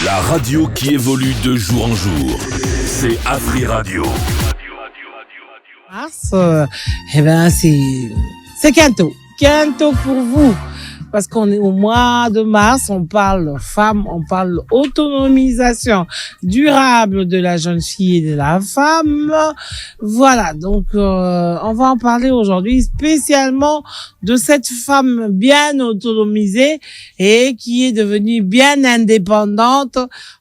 La radio qui évolue de jour en jour. C'est Afri Radio. Mars, c'est Quinto. Quinto pour vous. Parce qu'on est au mois de mars, on parle femme, on parle autonomisation durable de la jeune fille et de la femme. Voilà, donc on va en parler aujourd'hui spécialement de cette femme bien autonomisée et qui est devenue bien indépendante.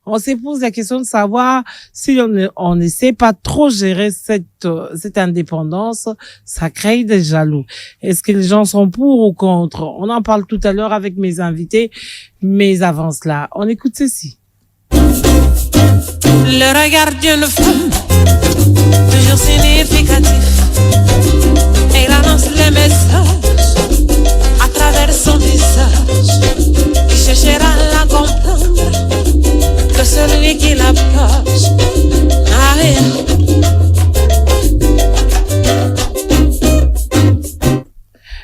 On se pose la question de savoir si on ne sait pas trop gérer cette indépendance, ça crée des jaloux. Est-ce que les gens sont pour ou contre? On en parle tout à l'heure avec mes invités, mais avant cela, on écoute ceci. Le regard d'une femme, toujours significatif, elle annonce les messages à travers son visage. Qui cherchera à la comprendre que celui qui l'approche. Ah, yeah.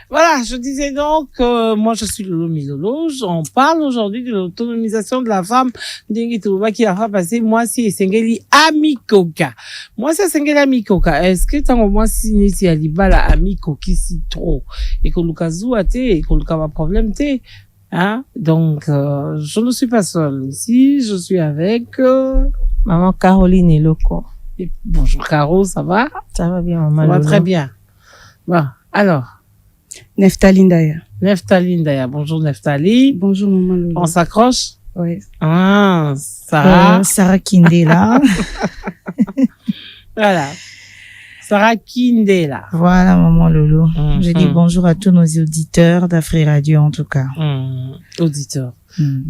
Voilà, je disais donc, moi je suis Lolo Milolo, on parle aujourd'hui de l'autonomisation de la femme, qui a fait passer moi si Sengeli Amikoka. Moi c'est Sengeli Amikoka. Est-ce que tant moi si alibala Amikoki si trop et que l'ukazu a té et que l'uka va problème té, hein? Donc je ne suis pas seule ici, je suis avec maman Caroline et Loco. Et bonjour Caro, ça va? Ça va bien maman. Ça va Lolo. très bien. Bon, alors. Neftali Ndaya. Neftali Ndaya. Bonjour Neftali. Bonjour maman Lolo. On s'accroche? Oui. Ah, Sarah. Sarah Kindela. Voilà. Sarah Kindela. Voilà maman Lolo. Je dis bonjour à tous nos auditeurs d'Afri Radio en tout cas. Auditeurs.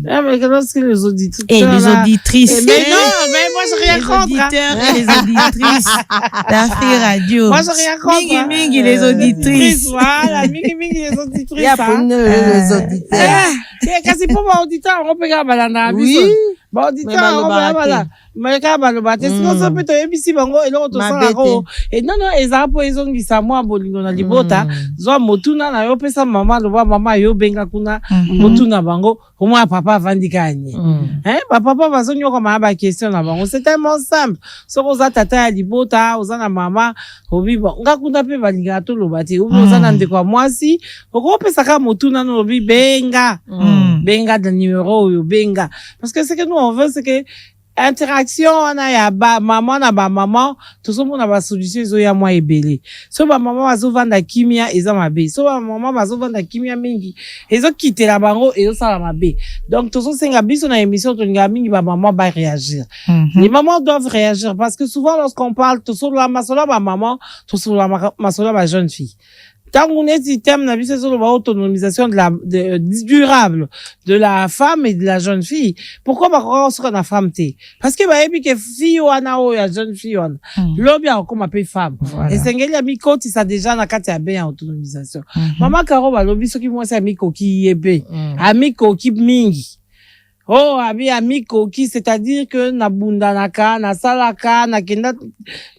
Ah, mais lorsque les auditeurs. Et les auditrices. Mais non, mais moi j'ai rien contre. Les auditeurs et les auditrices d'Afri Radio. Moi j'ai rien contre. Mingi les auditrices. Voilà, mingi les auditrices. Il y a pour nous les auditeurs. Kasi pour mon auditeur, on peut gagner balanda. Oui. Bon auditeur, on peut gagner balanda. Mais quand baloba, est-ce qu'on se peut te ebisi bango et l'autre ça ko. Et non non, eza po ezongisa moi bolingo na libota. Zo motuna na yo pesa mama loba mama yo benga kuna motuna bango. Moi papa vandikanye. Papa bazonyo koma ba question na bango. C'est tellement simple. Soko za tata ya libota, oza na mama, obi bon. Ngakunda pe balinga to lobati. Oza na ndeko mwasi. Oko pesa ka motuna no obi benga. Benga de numéro yo benga. Parce que ce que nous on veut c'est que interaction na ya ba maman na ba maman tout ça na ba solution zo ya moi ebele so ba maman bazo vanda kimia eza mabe so ba maman bazo vanda kimia mingi ezo kitela bango ezo sala mabe donc tout ça senga biso na émission to nga mingi ba maman ba réagir les mamans doivent réagir parce que souvent lorsqu'on parle tout ça la masola ba maman tout ça la masola ba jeune fille. Tant qu'on est système na biso sur l'autonomisation durable de la femme et de la jeune fille. Pourquoi on sera na femme té? Parce que ba ebi que fille wana o ya jeune fille wana. Lobi a comme appelé femme. Et sengeli amikoti ça déjà na kati ya bien autonomisation. Maman Caro ba lobi soki moi c'est amikoki yebe. Amikoki mingi. Oh, amikoki, c'est-à-dire que na bundanaka, na salaka, na kenda,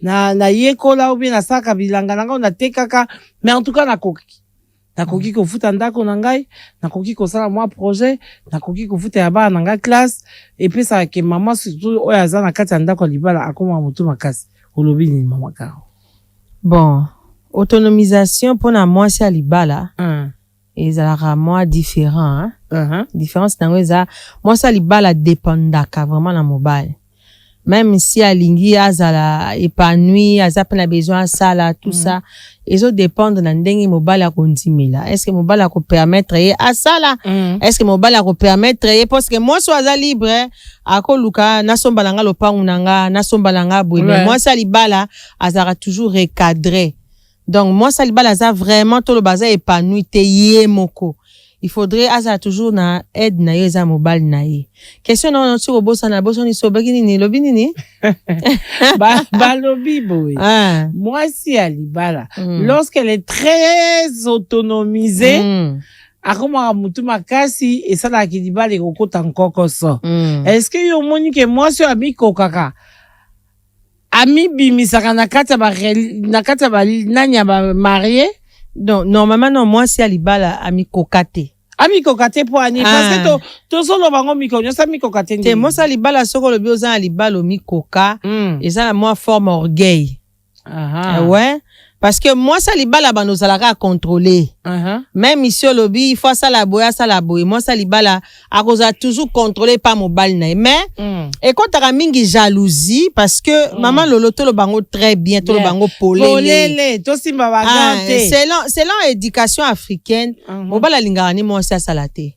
na yekola ou bien na saka bilanga nanga, na tekaka, mais en tout cas na koki. Na koki ko futa ndako nangai, na koki ko sala moi projet, na koki ko futa yaba nanga classe, et puis ça que maman surtout oyaza na kati ndako libala akoma mutu makasi. Olobi ni maman Caro. Bon, autonomisation pour na moi c'est libala. Et ça a moi différent, hein. Différence dans ça, moi ça libala dépendaka vraiment na mobile. Même si alingi azala épanoui, azapena a besoin ça là tout ça, ils ont dépendre na ndenge mobile a kontimela. Est-ce que mobile a ko permettre à ça là? Est-ce que mobile a ko permettre parce que moi soit za libre ako luka na sombalanga lopangu nanga, na sombalanga boui, mais moi ça libala azara toujours recadré. Donc, moi, ça, ça vraiment tout le bazar épanoui, te yé moko. Il faudrait, ça toujours na aide na yeza mobile na yé. Question non, sur bossa na bossa ni soba ni lobi ni. Ba lobi boy. Moi, si alibala, lorsqu'elle est très autonomisée, akoma mutu makasi, et ça la kidiba les kokota nkoko so. Est-ce que yo moni que moi, sur ami kokaka? Ami bimisaka na kati ba nanya ba marié. Donc normalement non moi si alibala ami kokate Amikoka te po ani parce que to solo bango miko nyosa mikoka te. Te mwasi libala soko lobi oza libala mikoka eza na moi forme orgueil. Ouais. Parce que moi, ça libala ba nous allons contrôler. Même ici au lobby, il faut ça la boya. Moi, ça libala a cause toujours contrôlé par mon bal na. Mais et quand t'as mingi jalousie parce que maman lolo to le bango très bien, to le bango polele. To simba bagante. Selon éducation africaine, mon bal lingani moi ça salaté.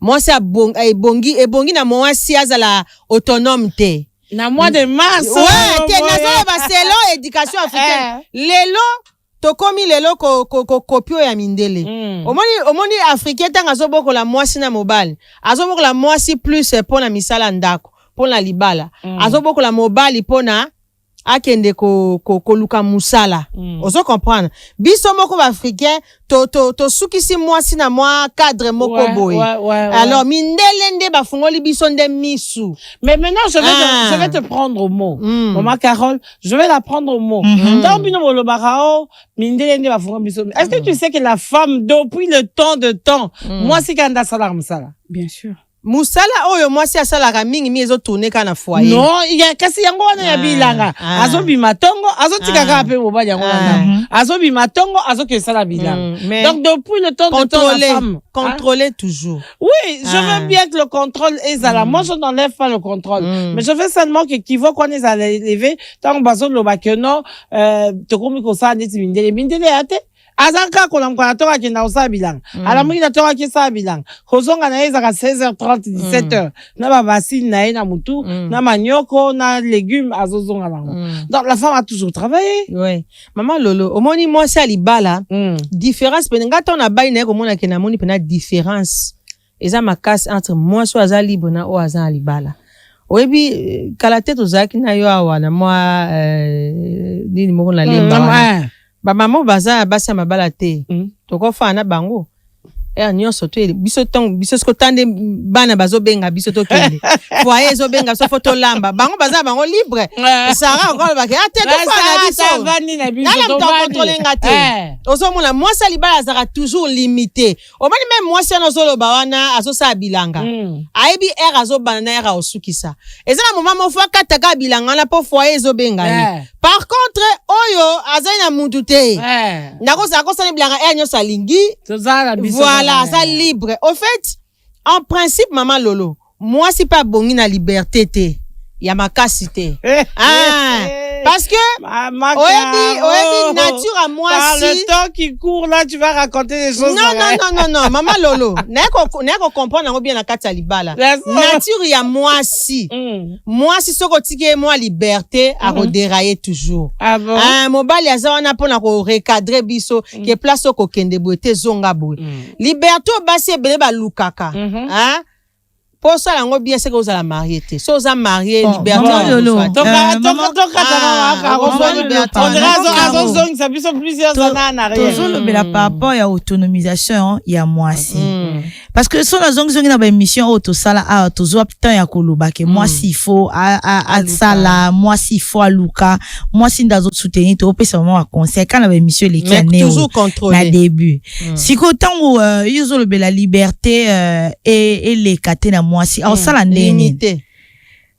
Moi ça bongi na moi si azala autonome te. Na mois de mars. Ouais, t'es nazo selon éducation africaine. Lelo tokomi lelo ko kopio ya mindele. Omoni africain tanga zo boko la mwasi na mobile. Azo boko la mwasi plus pona misala ndako, pona libala. Azo boko la mobile pona akende ko luka musala. Ozo comprendre. Biso moko ba africain to sukisi mwasi na mwa cadre moko boy. Alors mindele nde ba fungoli biso nde misu. Mais maintenant je vais te prendre au mot. Maman Carole, je vais la prendre au mot. Dans bino molobakao mindele nde ba fungoli biso. Est-ce que tu sais que la femme depuis le temps moi c'est kanda sala musala. Bien sûr. Musala oyo mwasi asalaka mingi mi ezo tourner kana foyer. Non, il y a kasi yango wana ya bilanga. Azo bimatongo, azo tikaka pe mobali yango wana. Azo bimatongo, azo ke sala bilanga. Donc depuis le temps la femme contrôler toujours. Oui, je veux bien que le contrôle est là. Moi je n'enlève pas le contrôle, mais je veux seulement que qui va qu'on est à l'élever tant bazo lobake non to komi ko sa neti mindele ate. Azanka kolamka toka kenda osa bilanga. Alamu ina toka kisa bilanga. Kozonga na ezaka 16h30 17h. Na ba basine na ena mutu, na manioko, na légumes azozonga nango. Donc la femme a toujours travaillé. Ouais. Maman Lolo, omoni moi c'est libala. Différence penenga tona bayi na ko mona ke na moni pena différence. Eza makasi entre moi so aza libre na o aza libala. Oyebi kala tete ozaki na yo awa na moi nini moko na lemba. Ba maman baza basi mabala te. Toko fa na bango. Nyonso to biso sko tande bana bazo benga biso to kende. Foyer zo benga so photo lamba. Bango baza bango libre. Sara encore ba ke ate to fa na biso. Na biso to contrôler ngate. Ozo mona moi ça libala zara toujours limité. O mani même moi ça nozo lo bawana azo sa bilanga. Aibi era azo banana era osukisa. Ezana moment mo fa kataka bilanga na po foyer zo benga. Par contre, oyo azaina mundute. Nako sa bilanga enyo salingi. Voilà, ça libre. Au fait, en principe, maman Lolo, moi c'est pas bon na liberté te. Ya makasité. Parce que oyebi nature à moi par si le temps qui court là tu vas raconter des choses. Non, maman Lolo, neko comprendre ngo bien na kati ya libala. Nature ya moi si. Moi si soko tike moi liberté à redérailler toujours. Mobali azawana pona ko recadrer biso ke place ko kende boete zonga boy. Liberté basi ebele ba lukaka. Pour ça, on bien c'est que vous allez marier. Si vous allez marier, liberté. Par rapport à l'autonomisation, il y a moi aussi. Parce que si on a une émission auto sala a toujours temps ya koloba que moi s'il faut à sala, moi s'il faut à Luka, moi s'il dans autres soutenir to peut seulement à conseil quand la émission les canets toujours contrôler na début. Si qu'autant où ils ont la liberté et les catena moi si en sala ndenge.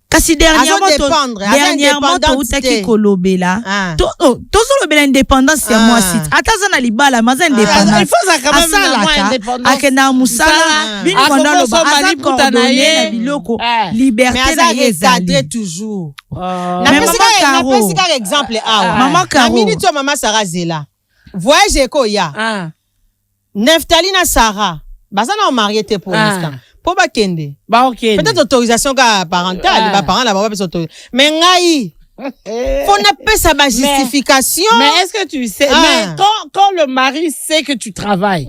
Kasi dernièrement to utaki kolobela to lobela indépendance ya moi si ataza na libala maza indépendance il faut ça quand même la indépendance akena musala bini konda loba aza na biloko liberté na ezali toujours na pesi exemple maman Caro minute maman Sarah Zela voyage ko ya Neftali na Sarah baza na marié te pour l'instant. Pour bakende. Peut-être autorisation parentale, ba parents là-bas peut s'autoriser. Mais ngai faut n'a pas sa justification. Mais est-ce que tu sais mais quand le mari sait que tu travailles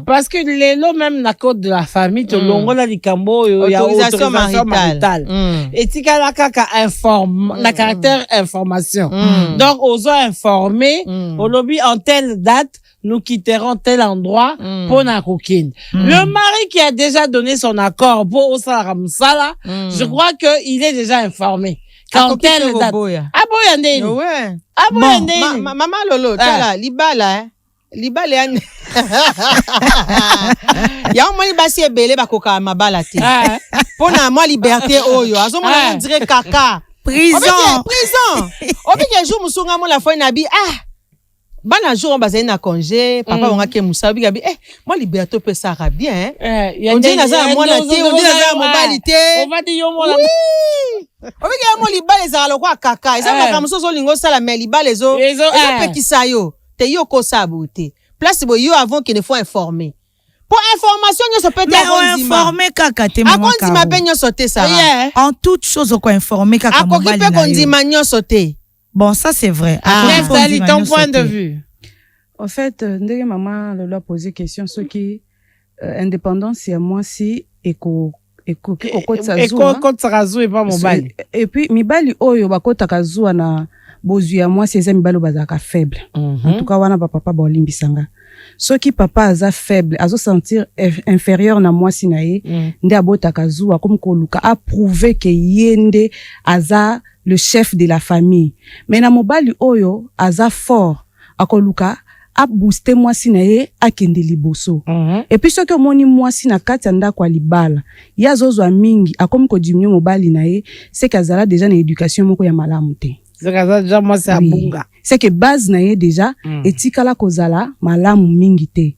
parce que les lots même na code de la famille te longola likambo il y a autorisation maritale. Et tika la kaka informe la caractère information. Donc aux informer au lobby en telle date nous quitterons tel endroit pour na coquine. Le mari qui a déjà donné son accord pour au Salamsala, je crois que il est déjà informé. Quand telle date. Ouais. Maman Lolo, tala libala. Libala Ya moi basi ebele bakoka mabala te. Pona moi liberté oyo. Azo mona on dirait caca. Prison. Obi ke jour musunga mo la fois na bi bana jour on bazali na congé, papa on a ke musa obi gabi moi liberté peut ça bien. On dit na za moi na te, on dit na za mobilité. On va dire yo moi la. Obi ke mo libale za lo kwa kaka. Eza makambo so lingo sala mais libale zo. Ezo pe kisayo. Te yo ko saboté. Place bo yo avant qu'il ne faut informer. Pour information, ça peut être informer kaka te maman. A ma peño sauter ça. En toute chose on informer kaka mon bali. A qu'on dit magnon sauter. Bon, ça c'est vrai. Neftali, ton point de vue. En fait, ndenge maman le a posé question ce qui indépendance c'est moi si eko sarazou et pas mon bali. Et puis mibali oyo bakota kazua na bozuya moi c'est mibalo bazaka faible. En tout cas wana papa bolimbisanga. Ceux qui papa aza faible, azo sentir inférieur na moi sinaye, nde abota kazua comme koluka a prouvé que yende aza le chef de la famille. Mais na mobali oyo aza fort, akoluka a boosté moi sinaye a kende liboso. Et puis ceux que moni moi sina kati anda kwa libala, ya zozo mingi akomi ko diminuer mobali naye, c'est kazala déjà na éducation moko ya malamu te. C'est que déjà moi c'est abunga. C'est que base na ye déjà etikala kozala malamu mingi te.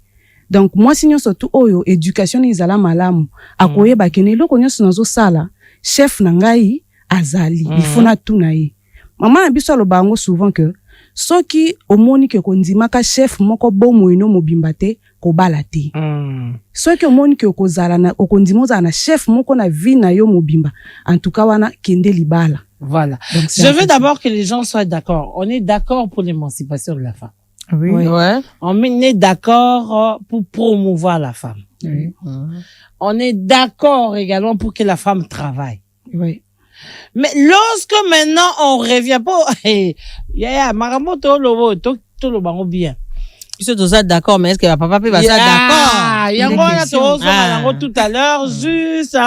Donc moi sinon surtout oyo éducation izala malamu akoye bakene loko nyonso nazo sala chef na ngai azali ifuna tuna ye. Maman na biso alobango souvent que soki omoni ke kondimaka chef moko bomo ino mobimba te ko bala te. Soki omoni ke kozala na okondimoza na chef moko na vie na yo mobimba en tout cas wana kende libala. Voilà. Donc, je veux d'abord que les gens soient d'accord. On est d'accord pour l'émancipation de la femme. Oui. Ouais. On est d'accord pour promouvoir la femme. Oui. On est d'accord également pour que la femme travaille. Oui. Mais lorsque maintenant on revient pas, Maramoto lo bango bien. Ils sont tous d'accord, mais est-ce que papa peut pas ça d'accord? Il y a tout à l'heure, juste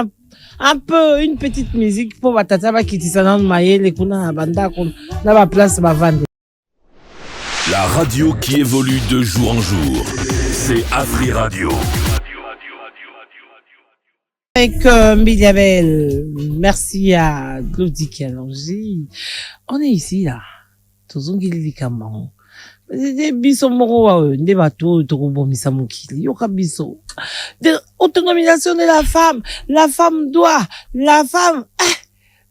un peu une petite musique pour batata ba kitisana mayele kuna banda na ba place ba vendre. La radio qui évolue de jour en jour, c'est Afri Radio. Avec Mbiliabel, merci à Claudie qui a lancé. On est ici là, tozongili kamang. Des biso moro des bateaux to bomisa mokili yoka biso de autonomisation de la femme doit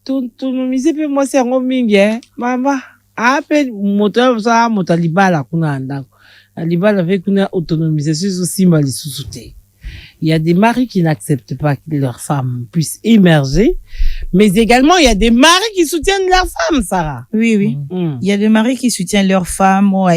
autonomiser pe moi c'est ngo mingi mama appelle moto ça moto libala kuna ndako libala avec une autonomisation aussi mal sous-souté. Il y a des maris qui n'acceptent pas que leurs femmes puissent émerger, mais également il y a des maris qui soutiennent leurs femmes, Sarah. Oui, oui. Il y a des maris qui soutiennent leurs femmes. Moi,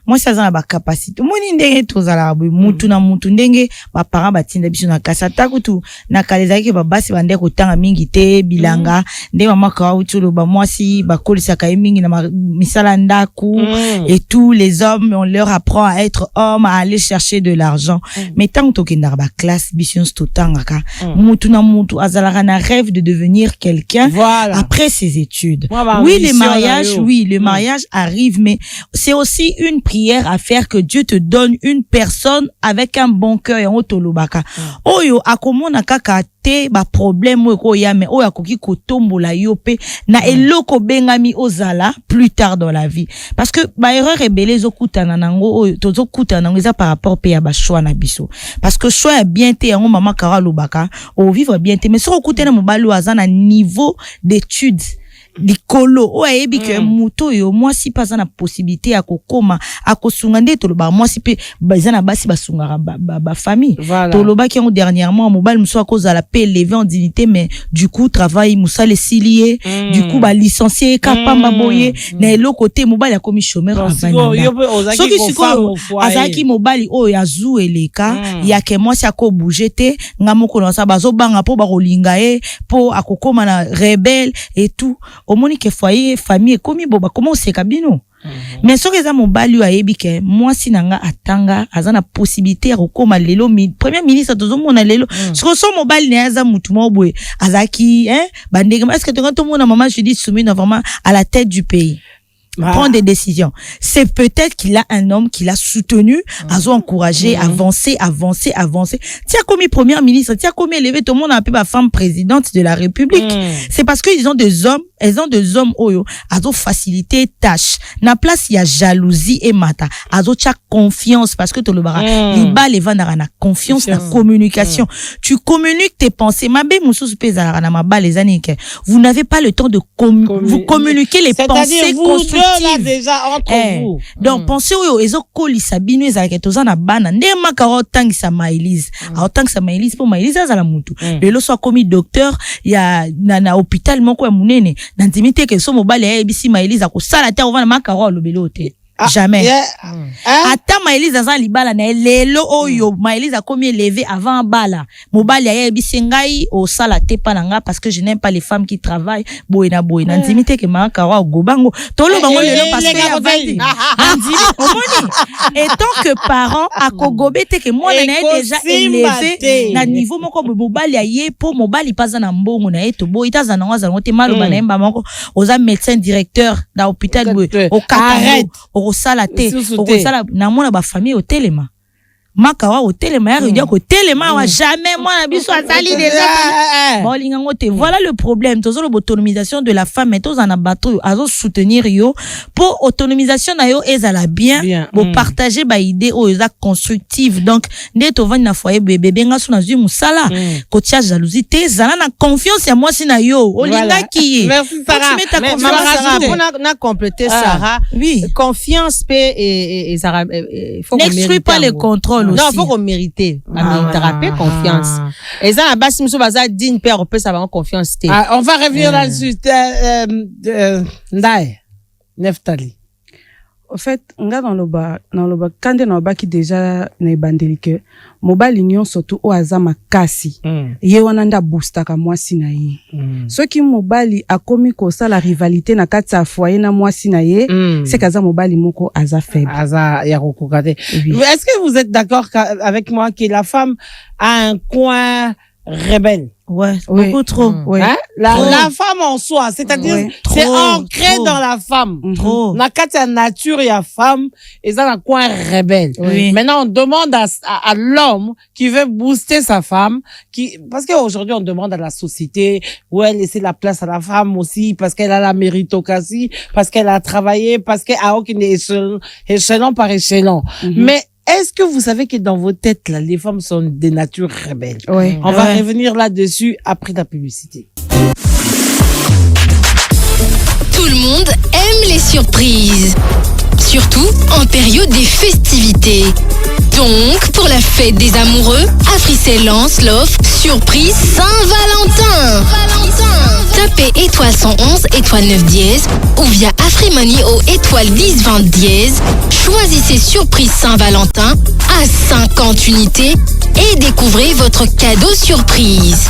moi, ça a ba capacité. Moi, ndenge tozala mutu na mutu ndenge ba parents batinda biso na kasata kutu na kaleza ke ba basi bande ko tanga mingi te bilanga ndenge mama ka utulo ba mwasi ba kolisa ka mingi na misala ndaku et tous les hommes on leur apprend à être hommes, à aller chercher de l'argent. Mais tant que ba classe bision stotanga mutu na mutu azalaka na rêve de devenir quelqu'un après ses études. Oui, les mariages, le mariage arrive, mais c'est aussi une prière à faire que Dieu te donne une personne avec un bon cœur et otolobaka. Oyo akomona kaka te ba problème ko ya mais oyo akoki kotombola yo pe na eloko bengami ozala plus tard dans la vie. Parce que ba erreur ebele zokutana nango oyo tozokutana nango eza par rapport pe ya ba choix na biso. Parce que choix ya bien te yango mama kara lobaka o vivre bien te mais so okutana mobali azana niveau d'études likolo o ayebi que muto yo moi si pas na possibilité akokoma akosunga nde toloba moi si pe bazana basi basunga ba famille toloba ki en dernièrement mobile muso akoza la paix élevé en dignité mais du coup travail musa les silier du coup ba licencié kapamba boye na le côté mobile akomi chômeur en so ki siko azaki mobile o ya zu eleka ya ke moi si ako bouger te ngamoko na sa bazo banga po ba kolinga e po akokoma na rebelle et tout au monique foyer famille komi boba comment c'est kabino mais so keza mobali wa yebike moi sinanga atanga azana possibilité ya kokoma lelo premier ministre tozomona lelo so mobali ne aza mutu mobwe azaki bandege est-ce que tu mona maman je dis soumis vraiment à la tête du pays prendre des décisions. C'est peut-être qu'il a un homme qui l'a soutenu, a encouragé, avancer. Tiens, comme première ministre, tiens, comme élevé tout le monde a appelé ma femme présidente de la République. C'est parce qu'ils ont des hommes, oyo, azo facilité tâche. Na place, il y a jalousie et mata. Azo tcha confiance parce que tout le bara, liba les vandara na confiance, na communication. Tu communiques tes pensées. Mabe moussous pezara na maba les années que vous n'avez pas le temps de vous communiquer les pensées constructives. Là déjà entre vous. Donc pensez oyo ezo kolisa bino ezalaka tozana bana nde makaro tangisa Maëlys. Alors tangisa Maëlys pour Maëlys azala mutu. Lelo so komi docteur ya na hôpital moko ya munene. Na ntimite ke so mobali ya ebisi Maëlys akosala te ovana makaro lobelo te. Jamais. Ata Maëlys aza libala na lelo oyo Maëlys a komi élevé avant bala. Mobali ya ebisi ngai o sala te pa nanga parce que je n'aime pas les femmes qui travaillent boyena. Ntimite ke makaro gobango. Tolo bango lelo parce que ya vandi. Omoni. Et tant que parent a kogobete ke moi na déjà élevé na niveau moko mobali ya ye po mobali paza na mbongo na eto boy taza na waza ngote maloba na emba moko oza médecin directeur na hôpital boy au Qatar au sala te au sala na mona ba famille au telema makawa au telema ya ridia ko telema wa jamais moi na biso azali déjà bon linga ngote voilà le problème tozo l'autonomisation de la femme et tozo na battu azo soutenir yo pour autonomisation na yo ezala bien pour partager ba idée o eza constructive donc nde to vandi na foyer bébé benga so na zui musala ko tia jalousie te zala na confiance ya moi si na yo o linga ki merci Sarah na compléter Sarah oui confiance et Sarah faut n'exclut pas les contrôles. Non, faut qu'on mérite. Thérapie, confiance. Et ça, la base, monsieur Baza, digne père, on peut savoir confiance. On va revenir là-dessus. Ndaye, Neftali. En fait, nga dans le bas, quand on a qui déjà n'est bandelike, mobile union surtout au azama kasi. Ye wananda boosta ka moi sinaye. Ce qui mobile a commis ko ça la rivalité na katsa foyer na moi sinaye, c'est kaza mobile moko aza faible. Aza yaroko kade. Est-ce que vous êtes d'accord avec moi que la femme a un coin rebelle? Ouais, beaucoup trop. Hein? La femme en soi, c'est-à-dire c'est ancré dans la femme. Trop. Na katia nature ya femme, et ça un coin rebelle. Maintenant on demande à l'homme qui veut booster sa femme, parce qu'aujourd'hui on demande à la société laisser la place à la femme aussi parce qu'elle a la méritocratie, parce qu'elle a travaillé, parce qu'elle a aucun échelon par échelon. Mais est-ce que vous savez que dans vos têtes, là, les femmes sont des natures rebelles? On va revenir là-dessus après la publicité. Tout le monde aime les surprises. Surtout en période des festivités. Donc, pour la fête des amoureux, Africell lance l'offre Surprise Saint-Valentin. Tapez étoile 111, étoile 9 dièse ou via Afrimoney au étoile 10 20 dièse. Choisissez Surprise Saint-Valentin à 50 unités et découvrez votre cadeau surprise.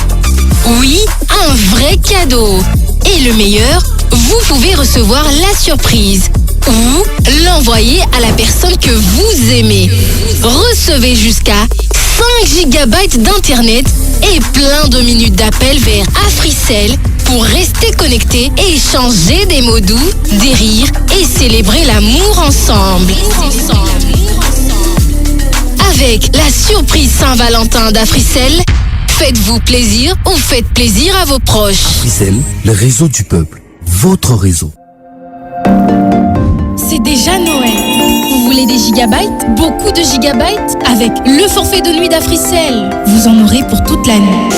Oui, un vrai cadeau. Et le meilleur, vous pouvez recevoir la surprise ou l'envoyer à la personne que vous aimez. Recevez jusqu'à 5 GB d'internet et plein de minutes d'appel vers Africell pour rester connecté et échanger des mots doux, des rires et célébrer l'amour ensemble. Avec la surprise Saint-Valentin d'Africell, faites-vous plaisir ou faites plaisir à vos proches. Africell, le réseau du peuple, votre réseau. C'est déjà Noël. Vous voulez des gigabytes? Beaucoup de gigabytes? Avec le forfait de nuit d'Africell, vous en aurez pour toute l'année.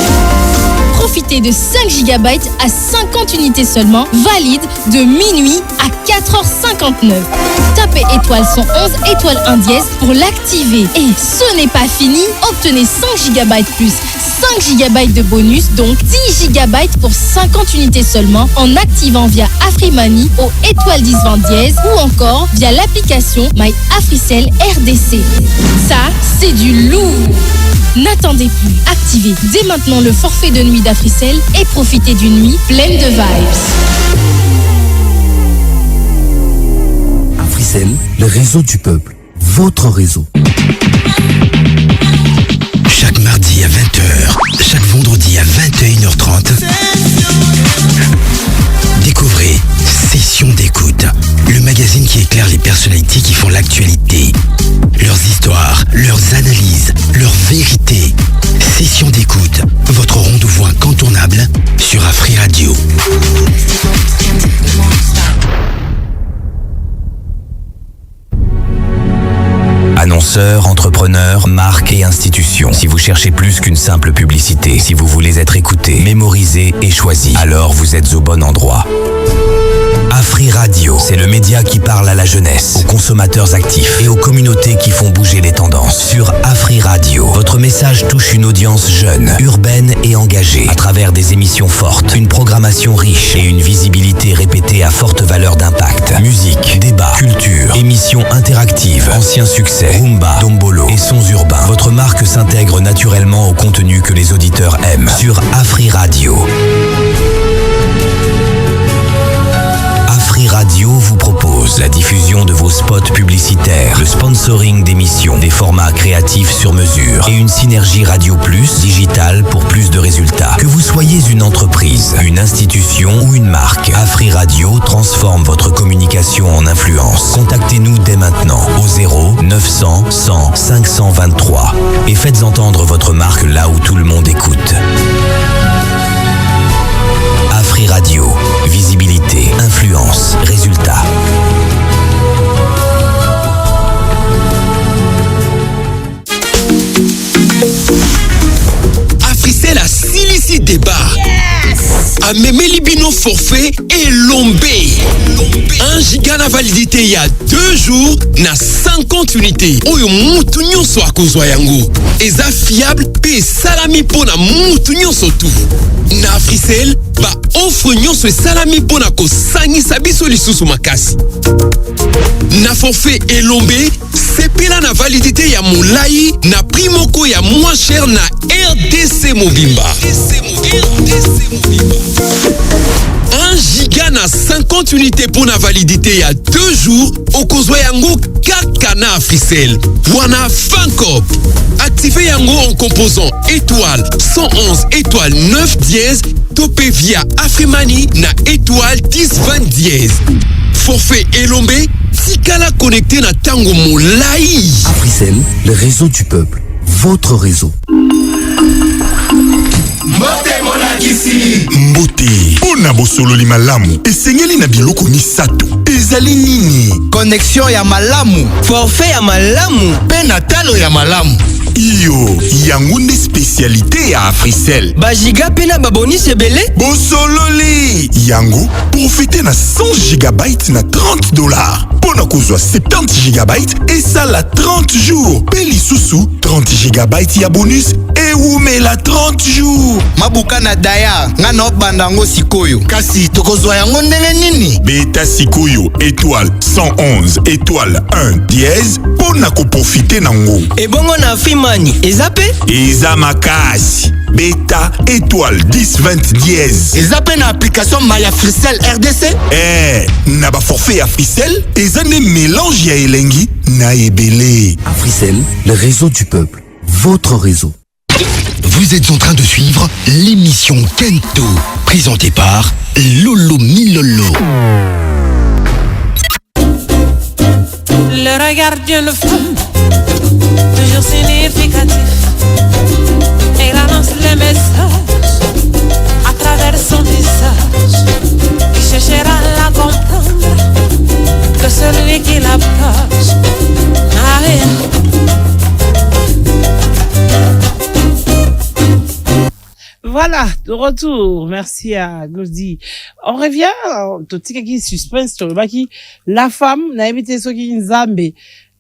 Profitez de 5 GB à 50 unités seulement, valide de minuit à 4h59. Tapez étoile 111, étoile 1 dièse pour l'activer. Et ce n'est pas fini, obtenez 5 GB plus 5 GB de bonus, donc 10 GB pour 50 unités seulement en activant via Afrimoney au étoile 10 20 dièse ou encore via l'application My Africell RDC. Ça, c'est du lourd. N'attendez plus, activez dès maintenant le forfait de nuit d'Africell et profitez d'une nuit pleine de vibes. Africell, le réseau du peuple, votre réseau. Chaque mardi à 20h, chaque vendredi à 21h30, découvrez Session d'écoute, le magazine Session d'écoute, votre rendez-vous incontournable sur Afri Radio. Annonceurs, entrepreneurs, marques et institutions. Si vous cherchez plus qu'une simple publicité, si vous voulez être écouté, mémorisé et choisi, alors vous êtes au bon endroit. Afri Radio, c'est le média qui parle à la jeunesse, aux consommateurs actifs et aux communautés qui font bouger les tendances. Sur Afri Radio, votre message touche une audience jeune, urbaine et engagée, à travers des émissions fortes, une programmation riche et une visibilité répétée à forte valeur d'impact. Musique, débat, culture, émissions interactives, anciens succès, rumba, dombolo et sons urbains. Votre marque s'intègre naturellement au contenu que les auditeurs aiment. Sur Afri Radio. Afri Radio vous propose la diffusion de vos spots publicitaires, le sponsoring d'émissions, des formats créatifs sur mesure et une synergie Radio Plus digitale pour plus de résultats. Que vous soyez une entreprise, une institution ou une marque, Afri Radio transforme votre communication en influence. Contactez-nous dès maintenant au 0 900 100 523 et faites entendre votre marque là où tout le monde écoute. Afri Radio, visibilité, influence, résultat. Africell a silicite débat. Amemeli bino forfait et lombé. 1 giga na validité il y a 2 jours na 50 unités. Oyo mutu nyonso akozwa yango. Eza fiable pe salami pona mutu nyonso tu. Na Africell ba offre nyonso salami pona ko sangisa biso lisusu makasi. Na forfait elombe sepela na validité ya molai na prix moko ya moins cher na RDC Mobimba. 1 giga na 50 unités pour la validité il y a 2 jours au kozwa yango kaka na Africell. Wana Fancop. Activez yango en composant étoile 111 étoile 9 dièse topé via Afrimani na étoile 10 20 dièse. Forfait elombe tikala connecté na tango molai. Africell, le réseau du peuple. Votre réseau. Mbote pona bosololi malamu esengeli na biloko misato ezali nini? Connexion ya malamu, forfait ya malamu, pe na talo ya malamu. Iyo yango nde spécialité ya Africell. Bajiga pe na babonus ebele bosololi yango profite na 100 gigabytes na $30 pona kozwa 70 gigabytes et ça la 30 jours pe lisusu 30 gigabytes ya bonus et oumela 30 jours. Mabuka na daya ngana obandango sikoyo kasi tokozwa yango ndenge nini? Beta sikoyo étoile 111 étoile 1 dièse pona ko profiter nango. Ebongo na Afrimani ezape? Eza makasi. Beta étoile 10 20 dièse. Ezape na application Maya Africell RDC? Na ba forfait Africell eza ne mélange ya elengi na ebele. Africell, le réseau du peuple. Votre réseau. Vous êtes en train de suivre l'émission Kento, présentée par Lolo Milolo. Le regard d'une femme, toujours significatif. Elle annonce les messages à travers son visage. Qui cherchera à la comprendre que celui qui l'approche. Ah, Voilà, de retour. Merci à Glody. On revient, tout ce qui est suspense, sur le baki. La femme, n'a évité ce qui est nzambe.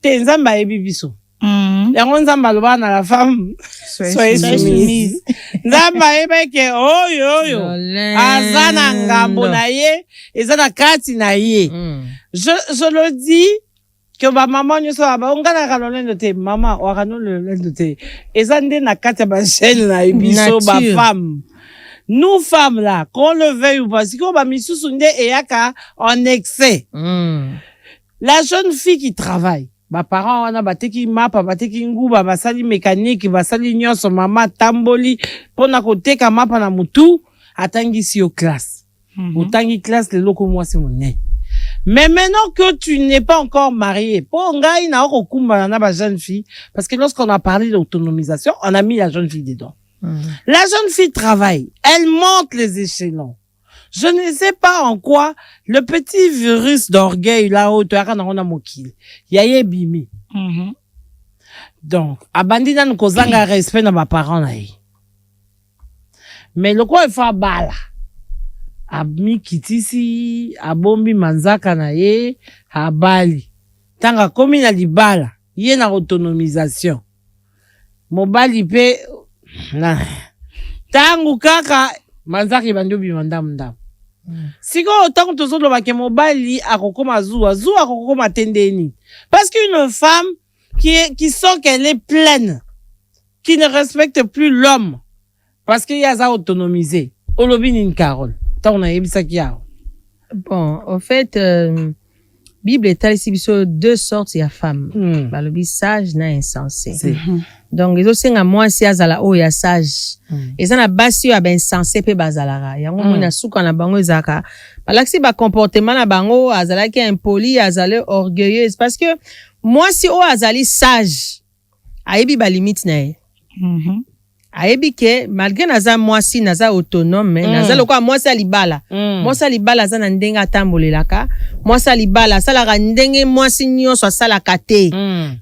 Te nzambe a ebi biso. Yango nzambe aloba na la femme. Soyez soumise. Nzambe a ebi ke, oyo. Azana ngambo na ye, ezana kati na ye. Je le dis, que ba maman nyonso ba ongana kalolendo te mama wakano lendo te ezande na kati ba chaîne na biso ba femme nous femmes là qu'on le veuille ou pas si ko ba misusu nde eyaka en excès la jeune fille qui travaille ba parents wana bateki mapa bateki nguba basali mécanique basali nyonso mama tamboli pona koteka mapa na mutu atangisi yo classe utangi classe le loko mwasi monene. Mais maintenant que tu n'es pas encore marié, pour ngai na okumba na ba jeune fille, parce que lorsqu'on a parlé d'autonomisation, on a mis la jeune fille dedans. La jeune fille travaille, elle monte les échelons. Je ne sais pas en quoi le petit virus d'orgueil là-haut, yaye bimi. Donc, abandi na kozanga respect na ba parents na ye. Mais le quoi il faut bala. Abmi kitisi, abombi manzaka na ye, abali. Tanga komi na libala, ye na autonomisation. Mobali pe na tangu kaka manzaki bandubi mandam. Siko autant que tozo lobake mobali akokoma zuwa akokoma tendeni. Parce qu'une femme qui sent qu'elle est pleine, qui ne respecte plus l'homme, parce qu'il y a ça autonomisé. Olobi ni Carole. Tant on a yebisa ki ya. Bon, en fait, Bible est ici deux sortes de femmes. Le sage na insensé. Donc les autres moi si azala o ya sage. Et ça na basi ya ben insensé pe bazalara. Yango mona suka na bango ezaka. Balaksi ba comportement na bango azala ki impoli, azala orgueilleuse parce que moi si o azali sage, ayebi ba limite na ye. Ayebi ke malgré naza mwasi naza autonome naza lokwa mwasi alibala mwasi alibala za na ndenge atambolelaka mwasi alibala salaka ndenge mwasi nyonso asalaka te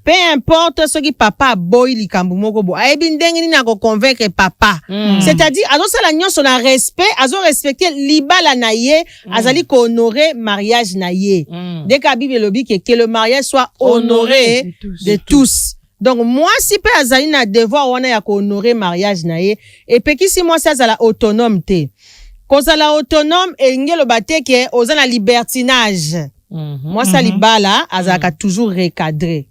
peu importe soki papa boy likambo moko bo ayebi ndenge nini ako convaincre papa c'est-à-dire azosala nyonso na respect azo respecter libala na ye azali ko honorer mariage na ye dès que Bible lobi que le mariage soit honoré de tous. Donc moi si pe azali na devoir wana ya ko honorer mariage na ye et pe ki si moi ça azala autonome te kozala autonome e ngelo bateke ozana libertinage moi ça libala azaka toujours recadré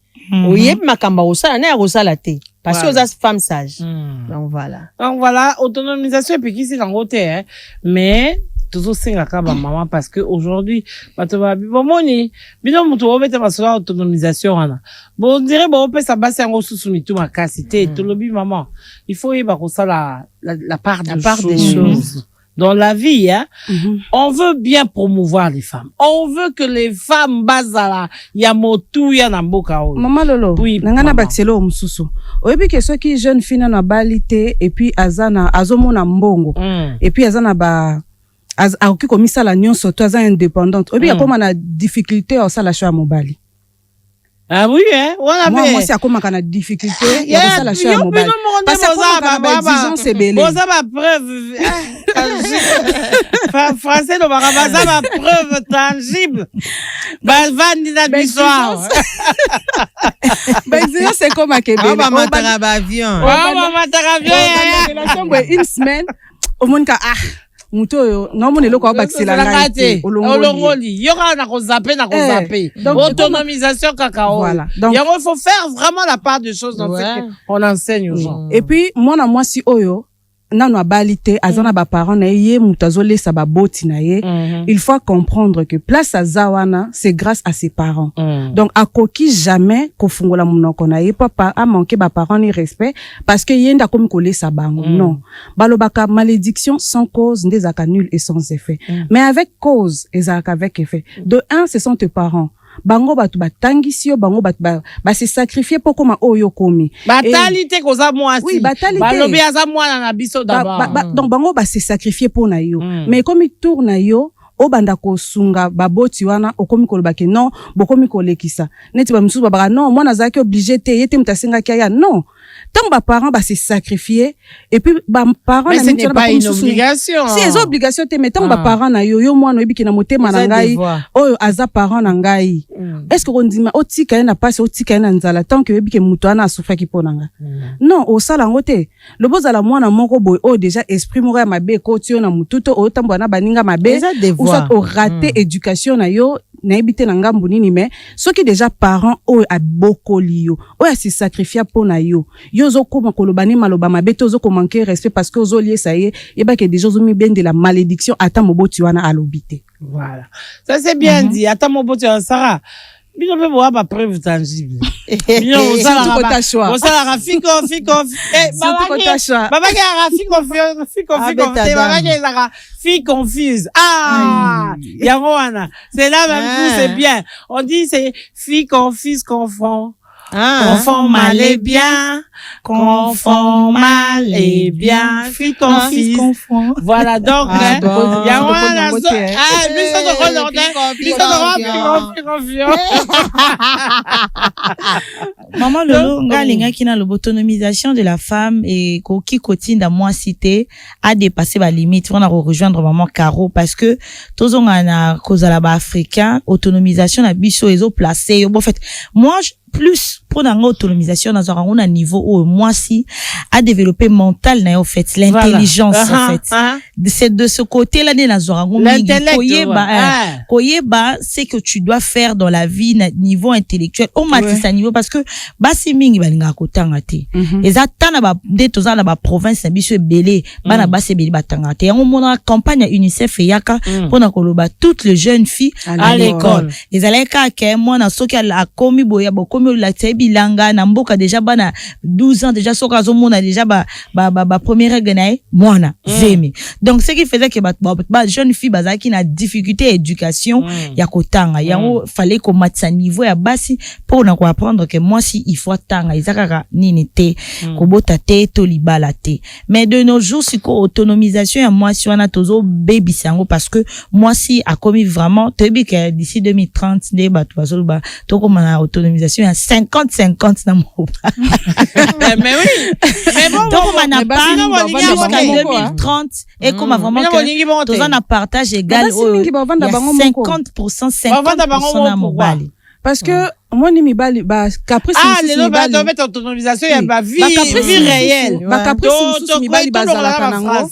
oyeb makamba osala na ya osala te parce que aux femme sage donc voilà autonomisation pe ki si lango te hein mais toujours singa kaba maman parce que aujourd'hui bato ba bimoni bino mutu obeta basala autonomisation wana bon dirait bon peut ça basi yango susu mitu makasi te to lobi maman il faut y ba ko sala la part des choses dans la vie hein on veut bien promouvoir les femmes on veut que les femmes bazala ya motu ya na mboka o maman lolo ngana batselo mususu oyebi ke soki jeune fille na balite et puis azana azomona mbongo et puis azana ba aoki komisa la nyonso to aza indépendante obi akoma na difficulté au sala choix mobali ah oui hein wala be moi si akoma kana difficulté ya sala choix mobali parce que ba exigence ebele boza ba preuve français no barabaza ba preuve tangible ba vandi na bisoir ba exigence c'est comme akebele ba matara ba avion une semaine au monde ka muto no mone loko abakisela ngati olongoli yoka na ko zapper autonomisation kakao voilà donc il faut faire vraiment la part des choses dans ce qu'on enseigne aux gens et puis moi si oyo nano abalite azana ba parents na ye mutazole sa ba boti na ye il faut comprendre que place à Zawana c'est grâce à ses parents donc akoki jamais ko fungola munoko na ye papa a manqué ba parents ni respect parce que yenda comme ko lesa bango non balobaka malédiction sans cause ndezaka nul et sans effet mais avec cause ezaka avec effet de un ce sont tes parents bango batu batangisi yo bango batu ba se sacrifier pour koma oyo komi batalité koza mwasi oui batalité balobi aza mwana na biso d'abord donc bango ba se sacrifier pour na yo mais comme tourne na yo obanda ko sunga baboti wana okomi koloba ke non bokomi kolekisa neti ba msusu babaka non mwana zaki obligé te yete mutasenga kia non tant ba parents ba se sacrifier et puis ba parents na c'est pas une obligation si les obligations te mettons ba parents na yo mwana oyebi na motema na ngai oyo aza parents na ngai est-ce que on dit otika na passe otika na nzala tant que oyebi ke mutu ana asufa ki ponanga non o sala ngote le bozala mwana moko boy o déjà esprit moko ya mabe ko tio na mututo o tambo na baninga mabe ou soit au raté éducation na yo na ebité na ngambu nini mais soki déjà parents o abokoli yo o ya se sacrifier pour na yo zo koma kolobani maloba mabe to zo ko manquer respect parce que zo lié ça y est et ba que des choses mi ben de la malédiction ata moboti wana alobité voilà ça c'est bien dit ata moboti wana Sarah bino pe boa ba preuve tangible bino osala ta choix osala fiko baba ki ara fiko te baba ki ezaka fille confuse yango wana c'est là même coup c'est bien on dit c'est fille confuse confond Confond mal et bien. Confond mal et bien. Fils ton fils. Voilà, donc, il y a un Maman Lolo, l'autonomisation de la femme et qui continue dans moi cité a dépassé ma limite. On a rejoindre maman Caro parce que tous on a cause à la bas africain, autonomisation na biso ezo placé. En fait, moi plus pour dans l'autonomisation dans un niveau où moi si a développé mental na en fait l'intelligence en fait. C'est de ce côté-là de l'intellect. Koyeba, c'est que tu dois faire dans la vie niveau intellectuel au matissa niveau parce que basi mingi balinga kotanga te. Ezata na ba detoza na ba province na biso belé bana basi belé batanga te. On mona campagne UNICEF yaka pour na koloba toutes les jeunes filles à l'école. Les aleka ke mona soki a komi boya bokomi la bilanga na mboka déjà bana 12 ans déjà soka zo mona déjà ba première ganaï mona zemi. Donc ce qui faisait que ba jeune fille bazaki na difficulté éducation ya kotanga yango fallait ko matsa niveau ya basi pour na ko apprendre que moi si il faut tanga izakaka nini te ko bota te to libala te. Mais de nos jours si ko autonomisation ya moi si wana tozo baby sango parce que moi si a commis vraiment tebi que d'ici 2030 des batu bazolba to ko na autonomisation ya 50-50 dans mon mais oui. Mais bon, donc on n'a pas jusqu'à 2030 et comme vraiment que tous on a partage égal au 50% 50% dans mon bali. Parce que moi ni mibali ba caprice les loba doivent être autonomisation ya ba vie réelle. Ba caprice mibali bazala nango.